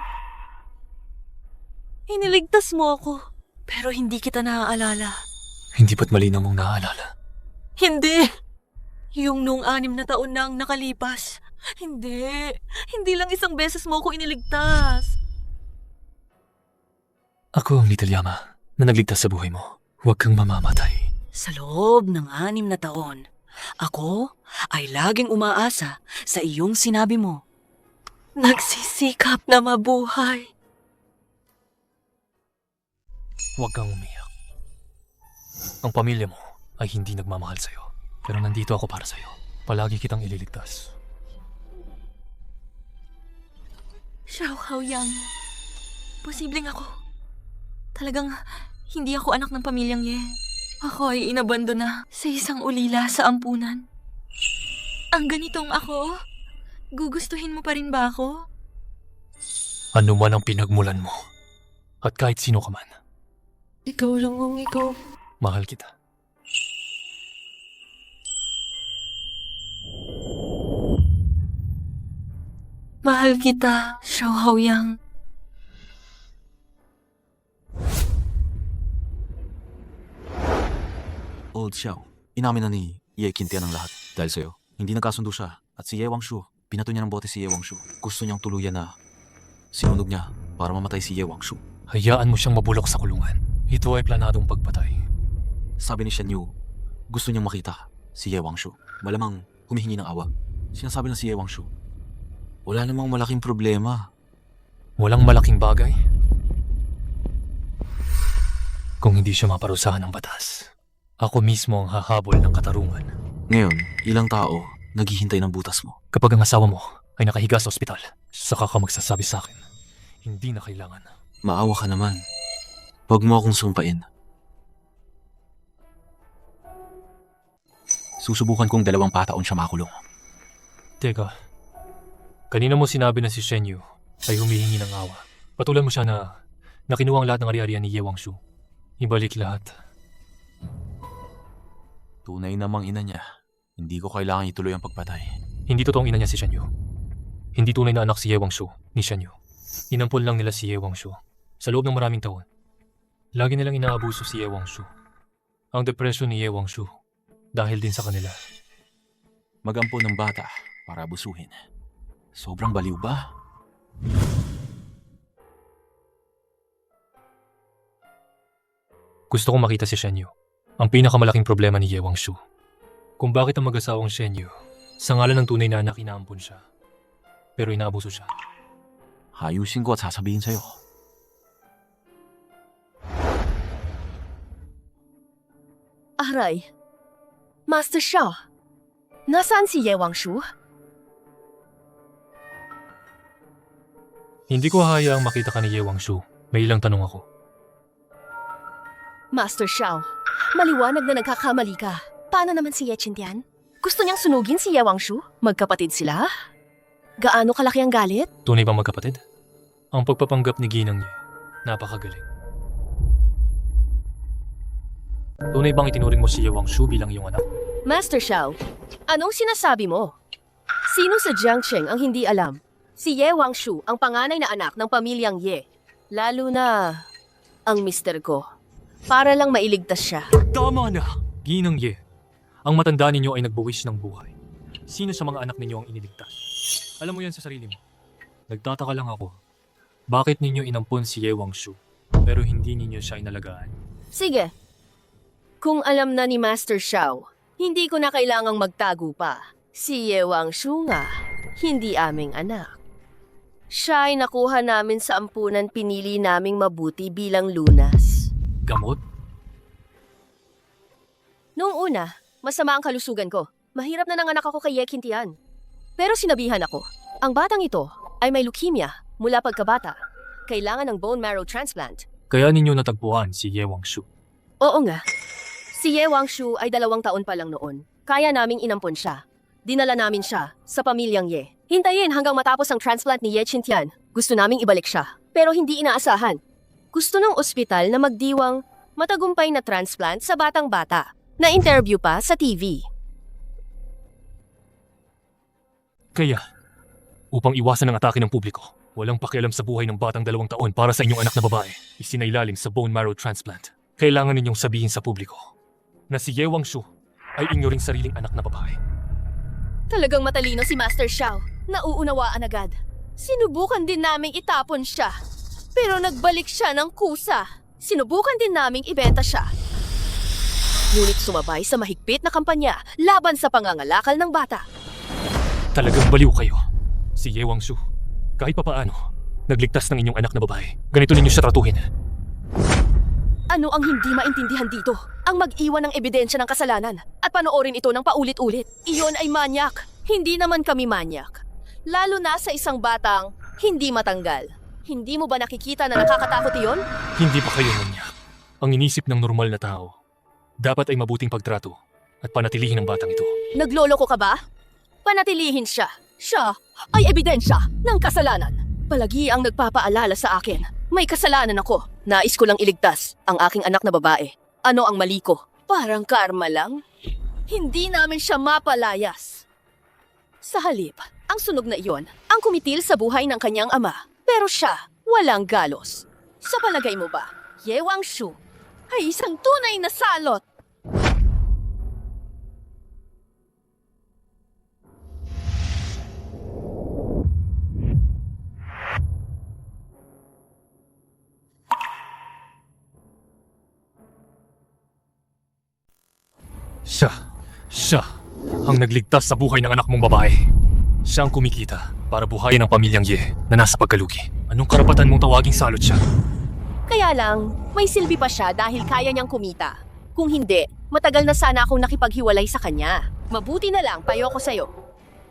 Iniligtas mo ako, pero hindi kita naaalala. Hindi ba't malinaw mong naaalala? Hindi! Yung noong 6 na taon na ang nakalipas, Hindi. Hindi lang isang beses mo ako iniligtas. Ako ang Little Yama na nagligtas sa buhay mo. Huwag kang mamamatay. Sa loob ng 6 na taon, ako ay laging umaasa sa iyong sinabi mo. Nagsisikap na mabuhay. Huwag kang umiyak. Ang pamilya mo ay hindi nagmamahal sa'yo. Pero nandito ako para sa'yo. Palagi kitang ililigtas. Xiao Haoyang, posibleng ako. Talagang hindi ako anak ng pamilyang Ye. Ako ay inabandona sa isang ulila sa ampunan. Ang ganitong ako, gugustuhin mo pa rin ba ako? Ano man ang pinagmulan mo. At kahit sino ka man, Ikaw lang ang ikaw. mahal kita. Mahal kita, Xiao Haoyang. Old Xiao, inamin na ni Ye Qintian ang lahat dahil sa'yo. Hindi nagkasundo siya at si Ye Wangshu, binato niya ng bote si Ye Wangshu. Gusto niyang tuluyan na sinunog niya para mamatay si Ye Wangshu. Hayaan mo siyang mabulok sa kulungan. Ito ay planadong pagpatay. Sabi ni Shen Yu, gusto niyang makita si Ye Wangshu. Malamang humihingi ng awa. Sinasabi ng si Ye Wangshu, wala namang malaking problema. Walang malaking bagay. Kung hindi siya maparusahan ng batas, ako mismo ang hahabol ng katarungan. Ngayon, ilang tao naghihintay ng butas mo. Kapag ang asawa mo ay nakahiga sa ospital, saka ka magsasabi sa akin, hindi na kailangan. Maawa ka naman. Huwag mo akong sumpain. Susubukan kong 2 pataon siya makulong. Teka, kanina mo sinabi na si Shen Yu ay humihingi ng awa. Patulan mo siya na kinuha ang lahat ng ari-arian ni Ye Wangshu. Ibalik lahat. Tunay namang ina niya. Hindi ko kailangan ituloy ang pagpatay. Hindi totoong ina niya si Shen Yu. Hindi tunay na anak si Ye Wangshu ni Shen Yu. Inampol lang nila si Ye Wangshu sa loob ng maraming taon. Lagi nilang inaabuso si Ye Wangshu. Ang depresyon ni Ye Wangshu dahil din sa kanila. Magampon ng bata para abusuhin. Sobrang baliw ba? Gusto kong makita si Shen Yu. Ang pinakamalaking problema ni Ye Wangshu. Kung bakit ang mag-asawang Shen Yu, sa ngalan ng tunay na anak inaampon siya. Pero inaabuso siya. Ayusin ko at sasabihin sa'yo. Aray. Master Xiao, nasaan si Ye Wangshu? Hindi ko hayaang makita ka ni Ye Wangshu. May ilang tanong ako. Master Xiao, maliwanag na nagkakamali ka. Paano naman si Ye Qintian? Gusto niyang sunugin si Ye Wangshu? Magkapatid sila? Gaano kalaki ang galit? Tunay bang magkapatid? Ang pagpapanggap ni Ginang Ye, napakagaling. Tunay bang itinuring mo si Ye Wangshu bilang iyong anak? Master Xiao, anong sinasabi mo? Sino sa Jiangcheng ang hindi alam? Si Ye Wangshu ang panganay na anak ng pamilyang Ye. Lalo na ang mister ko. Para lang mailigtas siya. Tama na! Ginang Ye, ang matanda ninyo ay nagbuwis ng buhay. Sino sa mga anak ninyo ang iniligtas? Alam mo yan sa sarili mo. Nagtataka lang ako. Bakit ninyo inampon si Ye Wangshu, pero hindi ninyo siya inalagaan? Sige. Kung alam na ni Master Xiao, hindi ko na kailangang magtago pa. Si Ye Wangshu nga, hindi aming anak. Siya ay nakuha namin sa ampunan pinili naming mabuti bilang lunas. Gamot? Noong una, masama ang kalusugan ko. Mahirap na nanganak ako kay Ye Qintian. Pero sinabihan ako, ang batang ito ay may leukemia mula pagkabata. Kailangan ng bone marrow transplant. Kaya ninyo natagpuan si Ye Wangshu. Oo nga. Si Ye Wangshu ay 2 taon pa lang noon. Kaya naming inampon siya. Dinala namin siya sa pamilyang Ye. Hintayin hanggang matapos ang transplant ni Ye Qintian. Gusto naming ibalik siya. Pero hindi inaasahan. Gusto ng ospital na magdiwang matagumpay na transplant sa batang bata. Na-interview pa sa TV. Kaya, upang iwasan ang atake ng publiko, walang pakialam sa buhay ng batang 2 taon para sa inyong anak na babae, isinailalim sa bone marrow transplant. Kailangan ninyong sabihin sa publiko na si Ye Wangshu ay inyo ring sariling anak na babae. Talagang matalino si Master Xiao. Nauunawaan agad. Sinubukan din naming itapon siya. Pero nagbalik siya ng kusa. Sinubukan din naming ibenta siya. Ngunit sumabay sa mahigpit na kampanya laban sa pangangalakal ng bata. Talagang baliw kayo. Si Ye Wangshu, kahit papaano, nagligtas ng inyong anak na babae. Ganito ninyo siya tratuhin. Ano ang hindi maintindihan dito? Ang mag-iwan ng ebidensya ng kasalanan at panoorin ito ng paulit-ulit. Iyon ay manyak. Hindi naman kami manyak. Lalo na sa isang batang hindi matanggal. Hindi mo ba nakikita na nakakatakot iyon? Hindi pa kayo manyak. Ang inisip ng normal na tao, dapat ay mabuting pagtrato at panatilihin ang batang ito. Nagloloko ka ba? Panatilihin siya. Siya ay ebidensya ng kasalanan. Palagi ang nagpapaalala sa akin. May kasalanan ako. Nais ko lang iligtas ang aking anak na babae. Ano ang mali ko? Parang karma lang. Hindi namin siya mapalayas. Sa halip, ang sunog na iyon ang kumitil sa buhay ng kanyang ama. Pero siya, walang galos. Sa palagay mo ba, Ye Wangshu ay isang tunay na salot? Siya, ang nagligtas sa buhay ng anak mong babae. Siya ang kumikita para buhayin ang pamilyang Ye na nasa pagkalugi. Anong karapatan mong tawaging salot siya? Kaya lang, may silbi pa siya dahil kaya niyang kumita. Kung hindi, matagal na sana akong nakipaghiwalay sa kanya. Mabuti na lang, payo ko sa'yo.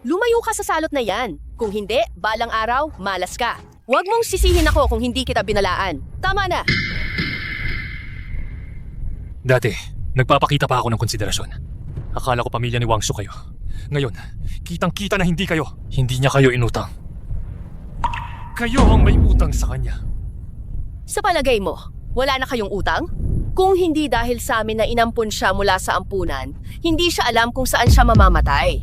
Lumayo ka sa salot na yan. Kung hindi, balang araw, malas ka. Huwag mong sisihin ako kung hindi kita binalaan. Tama na! Dati, nagpapakita pa ako ng konsiderasyon. Akala ko pamilya ni Wangshu kayo. Ngayon, kitang-kita na hindi kayo. Hindi niya kayo inutang. Kayo ang may utang sa kanya. Sa palagay mo, wala na kayong utang? Kung hindi dahil sa amin na inampun siya mula sa ampunan, hindi siya alam kung saan siya mamamatay.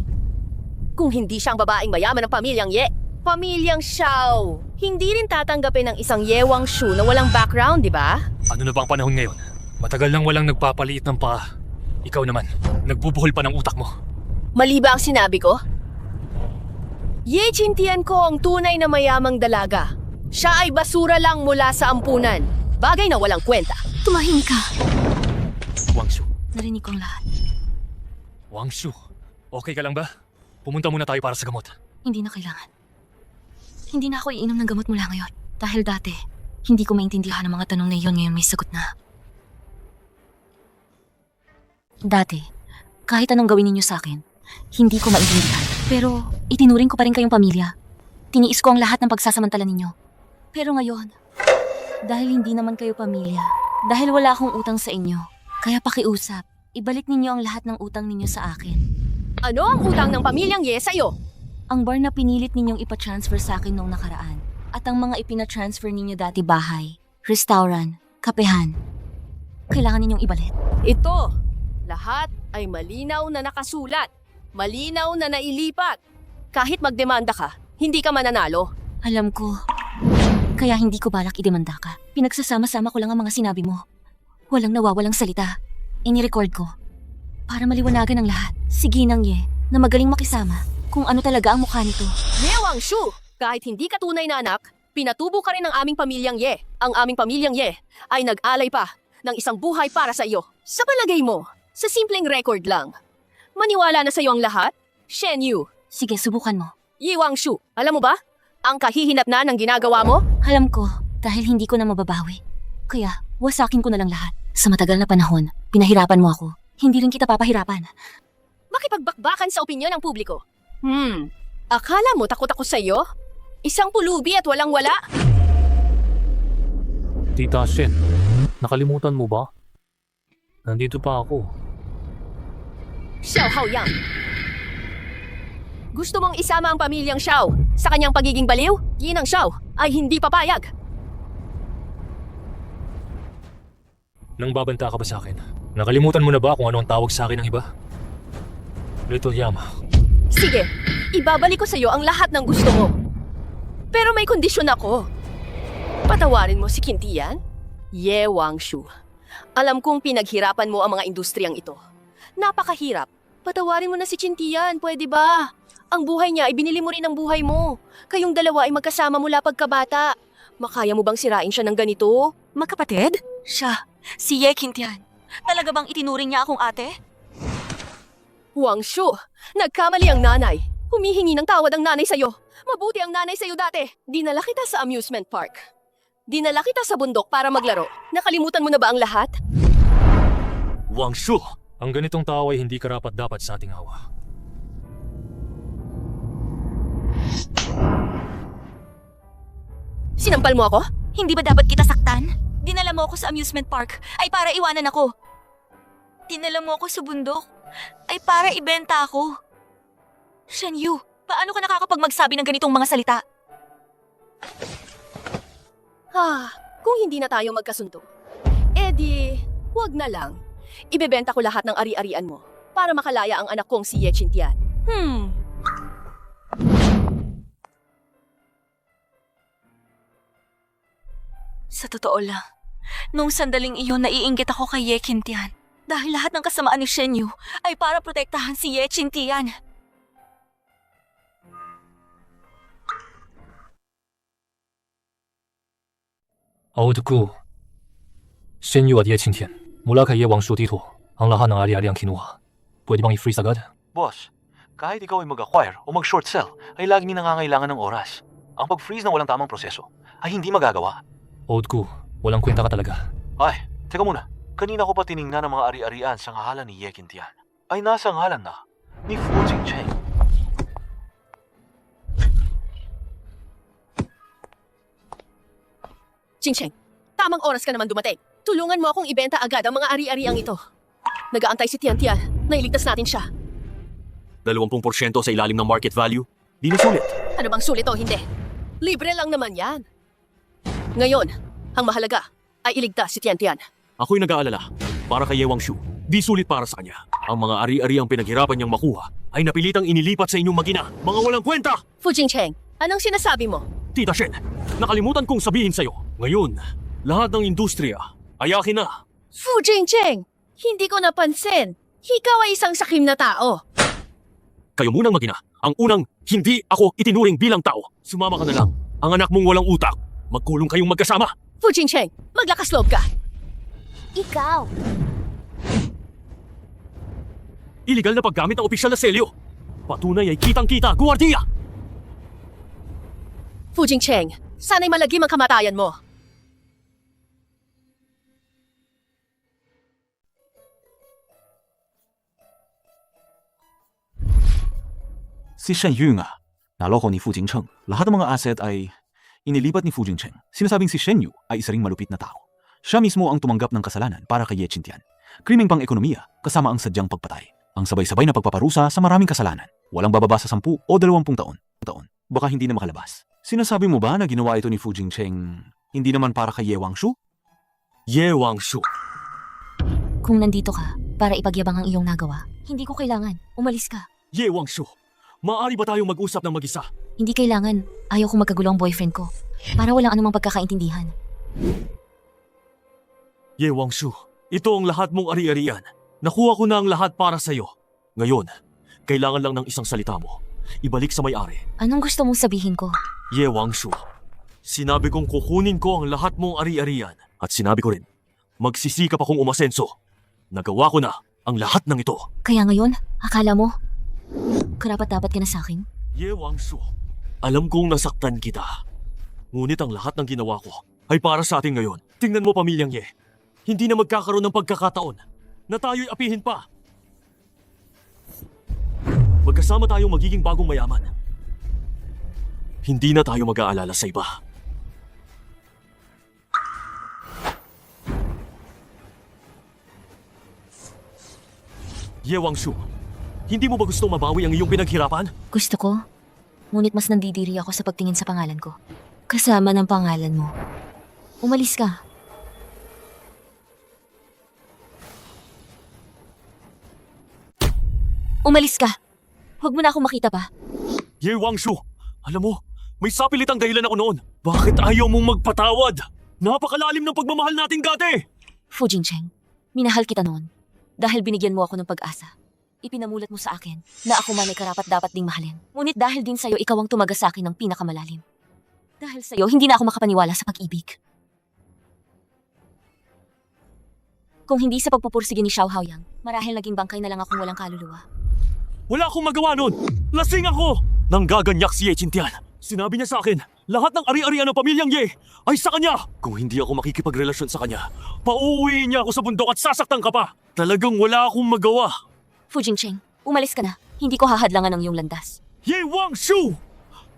Kung hindi siya ang babaeng mayaman ng pamilyang Ye, pamilyang Xiao, hindi rin tatanggapin ng isang Ye Wangshu na walang background, di ba? Ano na ba ang panahon ngayon? Matagal nang walang nagpapaliit ng paa. Ikaw naman, nagbubuhol pa ng utak mo. Mali ba ang sinabi ko? Ye Jintian ko ang tunay na mayamang dalaga. Siya ay basura lang mula sa ampunan. Bagay na walang kwenta. Tumahimik ka. Wangshu. Narinig ko ang lahat. Wangshu, okay ka lang ba? Pumunta muna tayo para sa gamot. Hindi na kailangan. Hindi na ako iinom ng gamot mula ngayon. Dahil dati, hindi ko maintindihan ang mga tanong na iyon, ngayon may sagot na. Dati, kahit anong gawin ninyo sa akin, hindi ko maintindihan. Pero itinuring ko pa rin kayong pamilya. Tiniis ko ang lahat ng pagsasamantala ninyo. Pero ngayon, dahil hindi naman kayo pamilya, dahil wala akong utang sa inyo, kaya pakiusap, ibalik ninyo ang lahat ng utang ninyo sa akin. Ano ang utang ng pamilyang Ye sa'yo? Ang bar na pinilit ninyong ipa-transfer sa akin noong nakaraan, at ang mga ipina-transfer ninyo dati bahay, restaurant, kapehan, kailangan ninyong ibalik. Ito, lahat ay malinaw na nakasulat. Malinaw na nailipat. Kahit magdemanda ka, hindi ka mananalo. Alam ko. Kaya hindi ko balak idemanda ka. Pinagsasama-sama ko lang ang mga sinabi mo. Walang nawawalang salita. Ini-record ko. Para maliwanagan ang lahat. Si Ginang Ye, na magaling makisama kung ano talaga ang mukha nito. Ye Wangshu, kahit hindi ka tunay na anak, pinatubo ka rin ng aming pamilyang Ye. Ang aming pamilyang Ye ay nag-alay pa ng isang buhay para sa iyo. Sa palagay mo, sa simpleng record lang, maniwala na sa iyo ang lahat? Shen Yu. Sige, subukan mo. Ye Wangshu, alam mo ba? Ang kahihinat na ng ginagawa mo? Alam ko, dahil hindi ko na mababawi. Kaya, wasakin ko na lang lahat. Sa matagal na panahon, pinahirapan mo ako. Hindi rin kita papahirapan. Makipagbakbakan sa opinyon ng publiko. Akala mo takot ako sa iyo? Isang pulubi at walang-wala? Tita Shen, nakalimutan mo ba? Nandito pa ako. Xiao Haoyang. Gusto mong isama ang pamilyang Xiao sa kanyang pagiging baliw? Ginang Xiao ay hindi papayag. Nang babanta ka ba sa akin? Nakalimutan mo na ba kung ano ang tawag sa akin ng iba? Little Yama. Sige, ibabalik ko sa iyo ang lahat ng gusto mo. Pero may kondisyon ako. Patawarin mo si Kintian, Ye Wangshu. Alam kong pinaghirapan mo ang mga industriyang ito. Napakahirap. Patawarin mo na si Kintian, pwede ba? Ang buhay niya ay binili mo rin ang buhay mo. Kayong dalawa ay magkasama mula pagkabata. Makaya mo bang sirain siya ng ganito? Magkapatid? Siya, si Ye Qintian. Talaga bang itinuring niya akong ate? Wang Shu, nagkamali ang nanay. Humihingi ng tawad ang nanay sa'yo. Mabuti ang nanay sa'yo dati. Dinala kita sa amusement park. Dinala kita sa bundok para maglaro. Nakalimutan mo na ba ang lahat? Wang Shu! Ang ganitong tao ay hindi karapat-dapat sa ating hawa. Sinampal mo ako? Hindi ba dapat kita saktan? Dinala mo ako sa amusement park ay para iwanan ako. Dinala mo ako sa bundok ay para ibenta ako. Shen Yu, paano ka nakakapagmagsabi ng ganitong mga salita? Kung hindi na tayo magkasundo, edi, huwag na lang. Ibebenta ko lahat ng ari-arian mo para makalaya ang anak kong si Ye Qintian. Sa totoo lang, nung sandaling iyon naiinggit ako kay Ye Qintian dahil lahat ng kasamaan ni Shen Yu ay para protektahan si Ye Qintian. Old Gu, Shen Yu at Ye Qintian, mula kay Ye Wangshu dito, ang lahat ng ari-ariang kinuha. Pwede bang i-freeze agad? Boss, kahit ikaw ay mag-acquire o mag-short sell, ay laging nangangailangan ng oras. Ang pag-freeze ng walang tamang proseso ay hindi magagawa. Old Gu, walang kwenta ka talaga. Ay, teka muna. Kanina ko pa tiningnan ang mga ari-arian sa ngalan ni Ye Qintian. Ay nasa ngalan na ni Fu Jingcheng. Qingcheng, tamang oras ka naman dumating. Tulungan mo akong ibenta agad ang mga ari-ariang ito. Nag-aantay si Tian-Tian. Nailigtas natin siya. 20% sa ilalim ng market value? Di na sulit. Ano bang sulit o hindi? Libre lang naman yan. Ngayon, ang mahalaga ay iligtas si Tian-Tian. Ako'y nag-aalala. Para kay Ye Wangshu, di sulit para sa kanya. Ang mga ari-ari ang pinaghirapan niyang makuha ay napilitang inilipat sa inyong magina. Mga walang kwenta! Fu Jingcheng, anong sinasabi mo? Tita Shen, nakalimutan kong sabihin sa'yo. Ngayon, lahat ng industriya ay akin na. Fu Jingcheng, hindi ko napansin. Ikaw ay isang sakim na tao. Kayo munang magina. Ang unang, hindi ako itinuring bilang tao. Sumama ka na lang. Ang anak mong walang utak. Magkulong kayong magkasama. Fu Jingcheng, maglakas loob ka. Ikaw, Iligal na paggamit ng opisyal na selyo. Patunay ay kitang-kita, guwardiya! Fu Jingcheng, sana'y malagim ang kamatayan mo. Si Shen Yu nga, naloko ni Fu Jingcheng. Lahat ng mga asset ay inilipat ni Fu Jingcheng. Sinasabing si Shen Yu ay isa ring malupit na tao. Siya mismo ang tumanggap ng kasalanan para kay Ye Qintian. Krimeng pang-ekonomiya kasama ang sadyang pagpatay. Ang sabay-sabay na pagpaparusa sa maraming kasalanan. Walang bababa sa 10 o 20 taon. Baka hindi na makalabas. Sinasabi mo ba na ginawa ito ni Fu Jingcheng hindi naman para kay Ye Wangshu? Ye Wangshu. Kung nandito ka para ipagyabang ang iyong nagawa, hindi ko kailangan. Umalis ka. Ye Wangshu, maaari ba tayong mag-usap ng mag-isa? Hindi kailangan. Ayaw kong magkagulo ang boyfriend ko. Para walang anumang pagkakaintindihan. Ye Wangshu, ito ang lahat mong ari-arian. Nakuha ko na ang lahat para sa'yo. Ngayon, kailangan lang ng isang salita mo. Ibalik sa may-ari. Anong gusto mong sabihin ko? Ye Wangshu, sinabi kong kukunin ko ang lahat mong ari-arian. At sinabi ko rin, magsisikap akong umasenso. Nagawa ko na ang lahat ng ito. Kaya ngayon, akala mo, karapat-dapat ka na sa akin? Ye Wangshu, alam kong nasaktan kita. Ngunit ang lahat ng ginawa ko ay para sa atin ngayon. Tingnan mo pamilyang Ye. Hindi na magkakaroon ng pagkakataon na tayo'y apihin pa. Magkasama tayong magiging bagong mayaman. Hindi na tayo mag-aalala sa iba. Ye Wangshu, hindi mo ba gustong mabawi ang iyong pinaghirapan? Gusto ko. Ngunit mas nandidiri ako sa pagtingin sa pangalan ko. Kasama ng pangalan mo. Umalis ka. Umalis ka. Huwag mo na akong makita pa. Ye Wangshu, alam mo, may sapilitang dahilan ako noon. Bakit ayaw mong magpatawad? Napakalalim ng pagmamahal natin dati! Fu Jingcheng, minahal kita noon. Dahil binigyan mo ako ng pag-asa. Ipinamulat mo sa akin na ako man ay karapat-dapat ding mahalin. Ngunit dahil din sa'yo, ikaw ang tumaga sa akin ng pinakamalalim. Dahil sa'yo, hindi na ako makapaniwala sa pag-ibig. Kung hindi sa pagpupursige ni Xiao Haoyang, marahil naging bangkay na lang akong walang kaluluwa. Wala akong magawa nun! Lasing ako! Nang gaganyak si Ye Chintian. Sinabi niya sa akin, lahat ng ari-arian ng pamilyang Ye ay sa kanya! Kung hindi ako makikipagrelasyon sa kanya, pauuwiin niya ako sa bundok at sasaktan ka pa! Talagang wala akong magawa! Fu Jingcheng, umalis ka na. Hindi ko hahadlangan ang iyong landas. Ye Wangshu!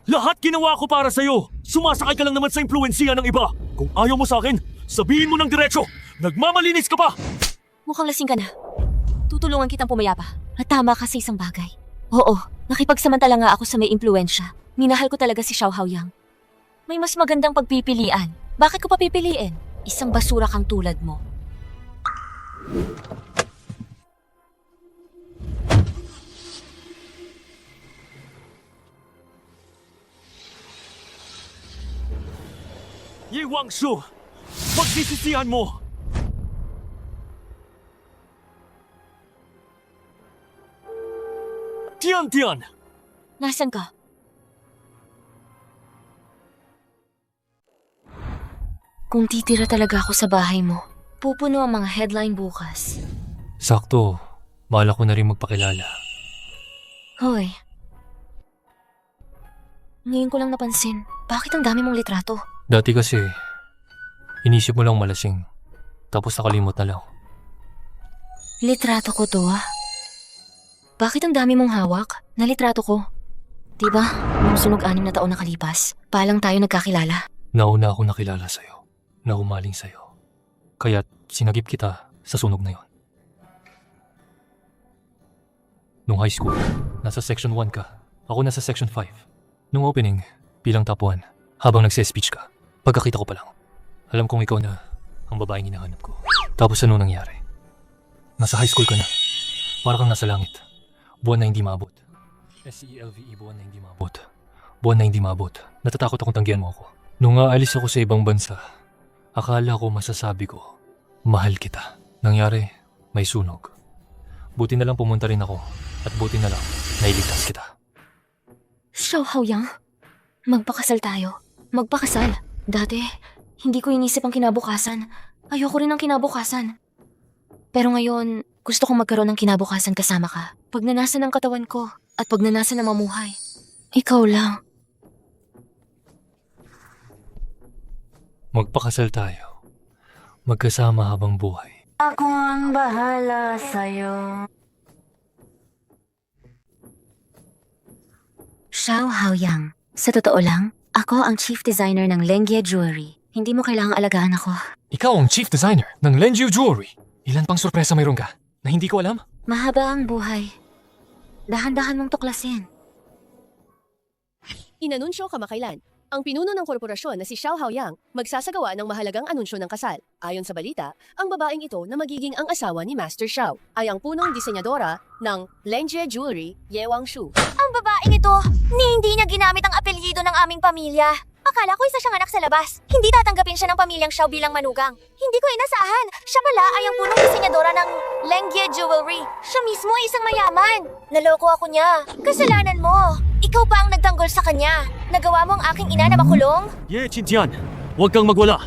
Lahat ginawa ko para sa'yo! Sumasakay ka lang naman sa impluwensiya ng iba! Kung ayaw mo sa akin, sabihin mo ng diretso! Nagmamalinis ka pa! Mukhang lasing ka na. Tutulungan kitang pumayapa. At tama ka sa isang bagay. Oo, nakipagsamantala nga ako sa may impluensya. Minahal ko talaga si Xiao Haoyang. May mas magandang pagpipilian. Bakit ko pa pipiliin? Isang basura kang tulad mo. Ye Wangshu! Pagsisisihan mo! Tian! Nasaan ka? Kung titira talaga ako sa bahay mo, pupuno ang mga headline bukas. Sakto, bala ko na rin magpakilala. Hoy. Ngayon ko lang napansin, bakit ang dami mong litrato? Dati kasi, inisip mo lang malasing, tapos nakalimot na lang. Litrato ko to Bakit ang dami mong hawak? Na litrato ko. Diba, nung sunog 6 na taon nakalipas, palang tayo nagkakilala. Nauna ako nakilala sa'yo, na umaling sa'yo. Kaya't sinagip kita sa sunog na yon. Nung high school, nasa section 1 ka, ako nasa section 5. Nung opening, bilang top 1, habang nagse-speech ka, pagkakita ko pa lang, alam kong ikaw na ang babaeng hinahanap ko. Tapos ano nangyari? Nasa high school ka na, para kang nasa langit. Buwan na hindi maabot. SELVE, buwan na hindi maabot. Buwan na hindi maabot. Natatakot akong tanggihan mo ako. Nung aalis ako sa ibang bansa, akala ko masasabi ko, mahal kita. Nangyari, may sunog. Buti na lang pumunta rin ako, at buti na lang, nailigtas kita. Xiao Haoyang, magpakasal tayo. Magpakasal. Dati, hindi ko inisip ang kinabukasan. Ayoko rin ng kinabukasan. Pero ngayon, gusto kong magkaroon ng kinabukasan kasama ka. Pagnanasan ng katawan ko at pagnanasan ng mamuhay. Ikaw lang. Magpakasal tayo. Magkasama habang buhay. Ako ang bahala sa'yo. Xiao Haoyang, sa totoo lang, ako ang chief designer ng Lengie Jewelry. Hindi mo kailangang alagaan ako. Ikaw ang chief designer ng Lenjiu Jewelry. Ilan pang sorpresa mayroon ka na hindi ko alam? Mahaba ang buhay. Dahan-dahan mong tuklasin. Inanunsyo kamakailan. Ang pinuno ng korporasyon na si Xiao Haoyang magsasagawa ng mahalagang anunsyo ng kasal. Ayon sa balita, ang babaeng ito na magiging ang asawa ni Master Xiao ay ang punong disenyadora ng Lengie Jewelry, Ye Wangshu. Ang babaeng ito, hindi niya ginamit ang apelyido ng aming pamilya. Akala ko isa siyang anak sa labas. Hindi tatanggapin siya ng pamilyang Xiao bilang manugang. Hindi ko inasahan. Siya pala ay ang punong disenyadora ng Lengie Jewelry. Siya mismo ay isang mayaman. Naloko ako niya. Kasalanan mo. Ikaw pa ang nagtanggol sa kanya. Nagawa mo ang aking ina na makulong? Ye Chintian, huwag kang magwala.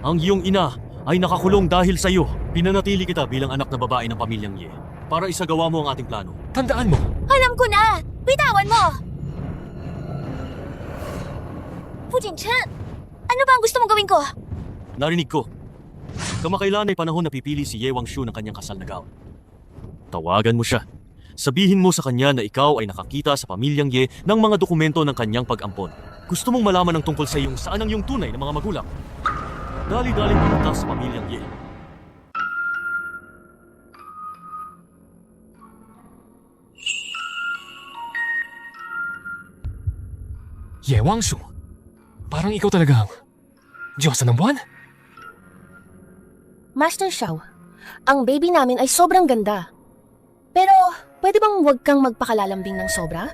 Ang iyong ina ay nakakulong dahil sa iyo. Pinanatili kita bilang anak na babae ng pamilyang Ye para isagawa mo ang ating plano. Tandaan mo, Alam ko na. Bitawan mo. Fu Jingcheng, ano ba ang gusto mong gawin ko? Narinig ko. Kamakailan ay panahon na pipili si Ye Wangshu ng kanyang kasal na gown. Tawagan mo siya. Sabihin mo sa kanya na ikaw ay nakakita sa pamilyang Ye ng mga dokumento ng kanyang pag-ampon. Gusto mong malaman ng tungkol sa iyong saan ang iyong tunay na mga magulang. Dali-daling pumunta sa pamilyang Ye. Ye Wangshu, parang ikaw talaga ang Diyosa ng buwan? Master Xiao, ang baby namin ay sobrang ganda. Pero, pwede bang huwag kang magpakalalambing ng sobra?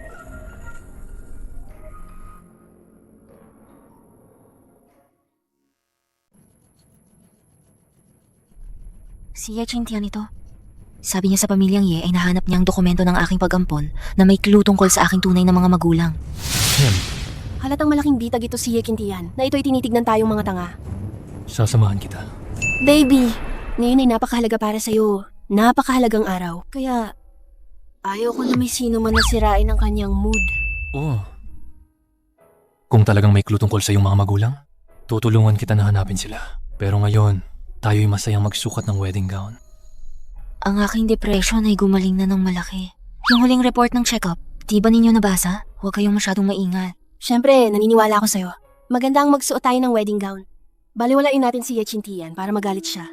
Si Ye Chintian ito. Sabi niya sa pamilyang Ye ay nahanap niya ang dokumento ng aking pag-ampon na may clue tungkol sa aking tunay na mga magulang. Yan, Halatang malaking bitag ito si Ye Qintian na ito'y tinitignan tayong mga tanga. sasamahan kita. Baby, ngayon ay napakahalaga para sa'yo. Napakahalagang araw. Kaya, ayaw ko na may sino man na sirain ang kanyang mood. Oo. Kung talagang may clue tungkol sa iyong mga magulang, tutulungan kita na hanapin sila. Pero ngayon, tayo'y masayang magsukat ng wedding gown. Ang aking depression ay gumaling na ng malaki. Yung huling report ng check-up, di ba ninyo nabasa? Huwag kayong masyadong maingat. Siyempre, naniniwala ako sa'yo. Maganda ang magsuot tayo ng wedding gown. Baliwalain natin si Ye Qintian para magalit siya.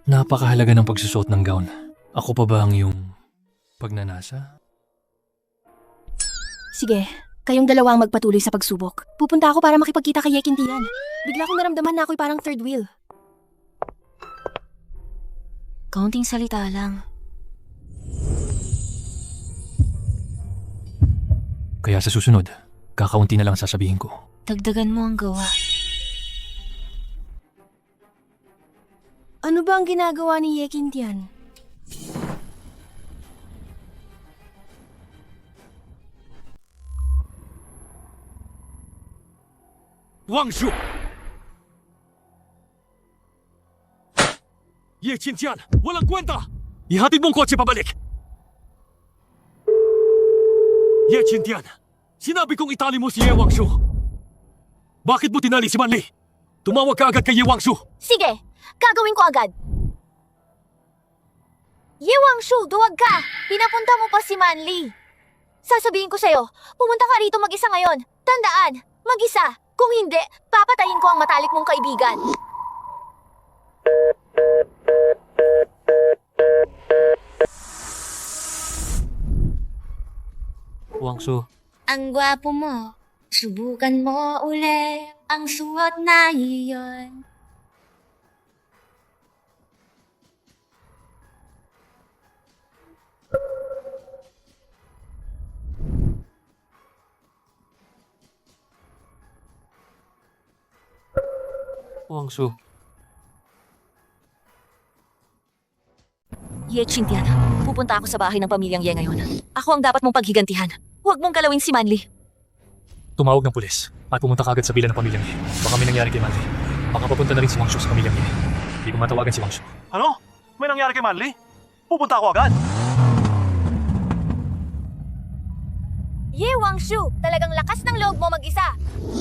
Napakahalaga ng pagsusuot ng gown. Ako pa ba ang iyong pagnanasa? Sige, kayong dalawa ang magpatuloy sa pagsubok. Pupunta ako para makipagkita kay Ye Qintian. Bigla kong naramdaman na ako'y parang third wheel. Kaunting salita lang. Kaya sa susunod, kakaunti na lang sasabihin ko. Dagdagan mo ang gawa. Ano ba ang ginagawa ni Ye Qintian? Wang Shu! Ye Qintian! Walang kwenta! Ihatid mong kotse pabalik! Ye Qintian! Sinabi kong itali mo si Ye Wangshu! Bakit mo tinali si Manli? Tumawag ka agad kay Ye Wangshu! Sige, gagawin ko agad. Ye Wangshu, duwag ka! Pinapunta mo pa si Manli. Sasabihin ko sa'yo, pumunta ka rito mag-isa ngayon. Tandaan, mag-isa. Kung hindi, papatayin ko ang matalik mong kaibigan. Wangshu, Ang gwapo mo, subukan mo uli ang suot na iyon. Wangshu. Ye Qintian, pupunta ako sa bahay ng pamilyang Ye ngayon. Ako ang dapat mong paghigantihan. Huwag mong galawin si Manli. Tumawag ng pulis at pumunta ka agad sa bilan ng pamilyang Ye. Baka may nangyari kay Manli. Baka papunta na rin si Wangshu sa pamilyang Ye. Hindi ko matawagan si Wangshu. Ano? May nangyari kay Manli? Pupunta ako agad. Ye Wangshu, talagang lakas ng loob mo mag-isa.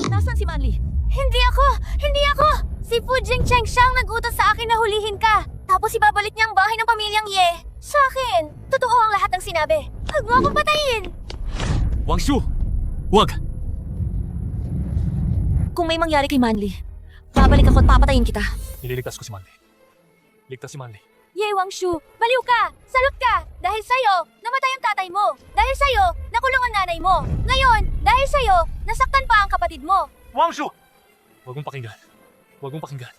Nasaan si Manli? Hindi ako! Hindi ako! Si Fu Jingcheng siya ang nag-utos sa akin na hulihin ka. Tapos ibabalik niya ang bahay ng pamilyang Ye. Sa akin, totoo ang lahat ng sinabi. Huwag mo akong patayin! Wangshu! Wag! Kung may mangyari kay Manli, babalik ako at papatayin kita. Nililigtas ko si Manli. Ligtas si Manli. Ye Wangshu, baliw ka! Salot ka! Dahil sa'yo, namatay ang tatay mo. Dahil sa'yo, nakulong ang nanay mo. Ngayon, dahil sa'yo, nasaktan pa ang kapatid mo. Wangshu! Huwag mong pakinggan. Huwag mong pakinggan.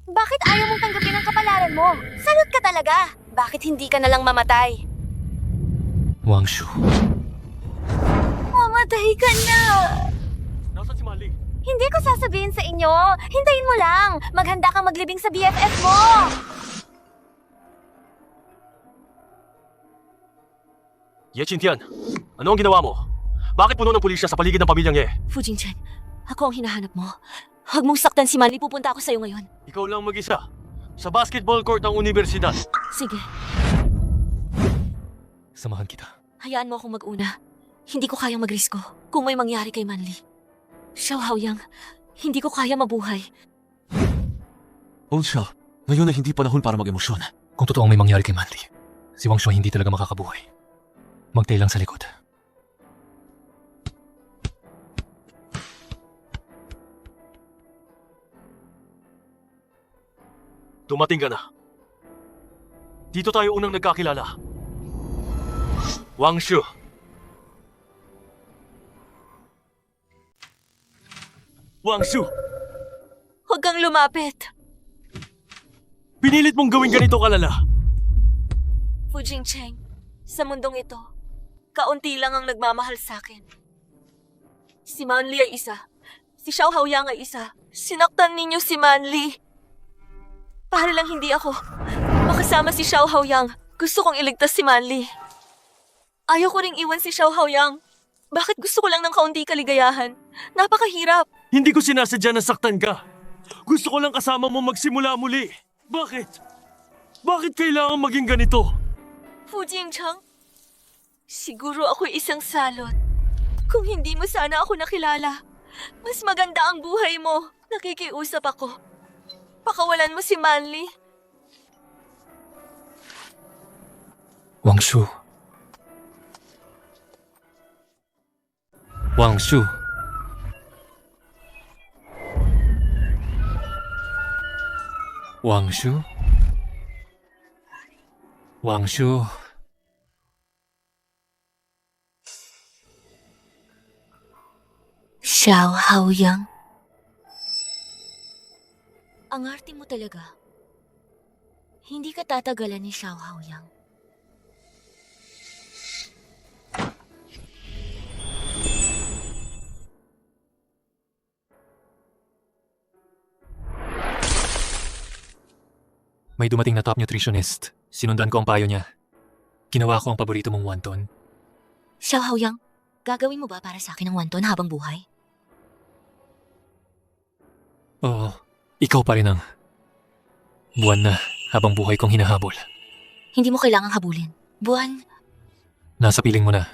Bakit ayaw mong tanggapin ang kapalaran mo? Salot ka talaga! Bakit hindi ka nalang mamatay? Wangshu. Mamatay ka na! Nasaan si Manli? Hindi ko sasabihin sa inyo. Hintayin mo lang. Maghanda kang maglibing sa BFF mo. Ye Qintian, ano ang ginawa mo? Bakit puno ng pulisya sa paligid ng pamilyang Ye? Fu Jingcheng, ako ang hinahanap mo. Huwag mong saktan si Manli, pupunta ako sa'yo ngayon. Ikaw lang mag-isa. Sa basketball court ng universidad. Sige, Samahan kita. hayaan mo akong mag-una. Hindi ko kayang magrisko kung may mangyari kay Manli. Xiao Haoyang, hindi ko kaya mabuhay. Old Xiao, ngayon ay hindi panahon para mag-emosyon. Kung totoong may mangyari kay Manli, si Wangshu ay hindi talaga makakabuhay. Magtay lang sa likod. Dumating ka na. Dito tayo unang nagkakilala. Wangshu. Wangshu, Huwag kang lumapit. pinilit mong gawin ganito kalala. Fu Jingcheng, sa mundong ito, kaunti lang ang nagmamahal sa akin. Si Manli ay isa. Si Xiao Haoyang ay isa. Sinaktan ninyo si Manli. Para lang hindi ako makasama si Xiao Haoyang. Gusto kong iligtas si Manli. Ayaw ko ring iwan si Xiao Haoyang. Bakit gusto ko lang ng kaunti kaligayahan? Napakahirap. Hindi ko sinasadya na saktan ka. Gusto ko lang kasama mo magsimula muli. Bakit? Bakit kailangan maging ganito? Fu Jingcheng, siguro ako'y isang salot. Kung hindi mo sana ako nakilala, mas maganda ang buhay mo. Nakikiusap ako. Pakawalan mo si Manli. Wangshu. Wangshu. Wangshu. Wangshu. Xiao Haoyang. Ang arte mo talaga. Hindi ka tatagalan ni Xiao Haoyang. May dumating na top nutritionist. Sinundan ko ang payo niya. Ginawa ko ang paborito mong wonton. Xiao Haoyang, gagawin mo ba para sa akin ang wonton habang buhay? Oo, ikaw pa rin ang buwan na habang buhay kong hinahabol. Hindi mo kailangang habulin. Buwan, Nasa piling mo na.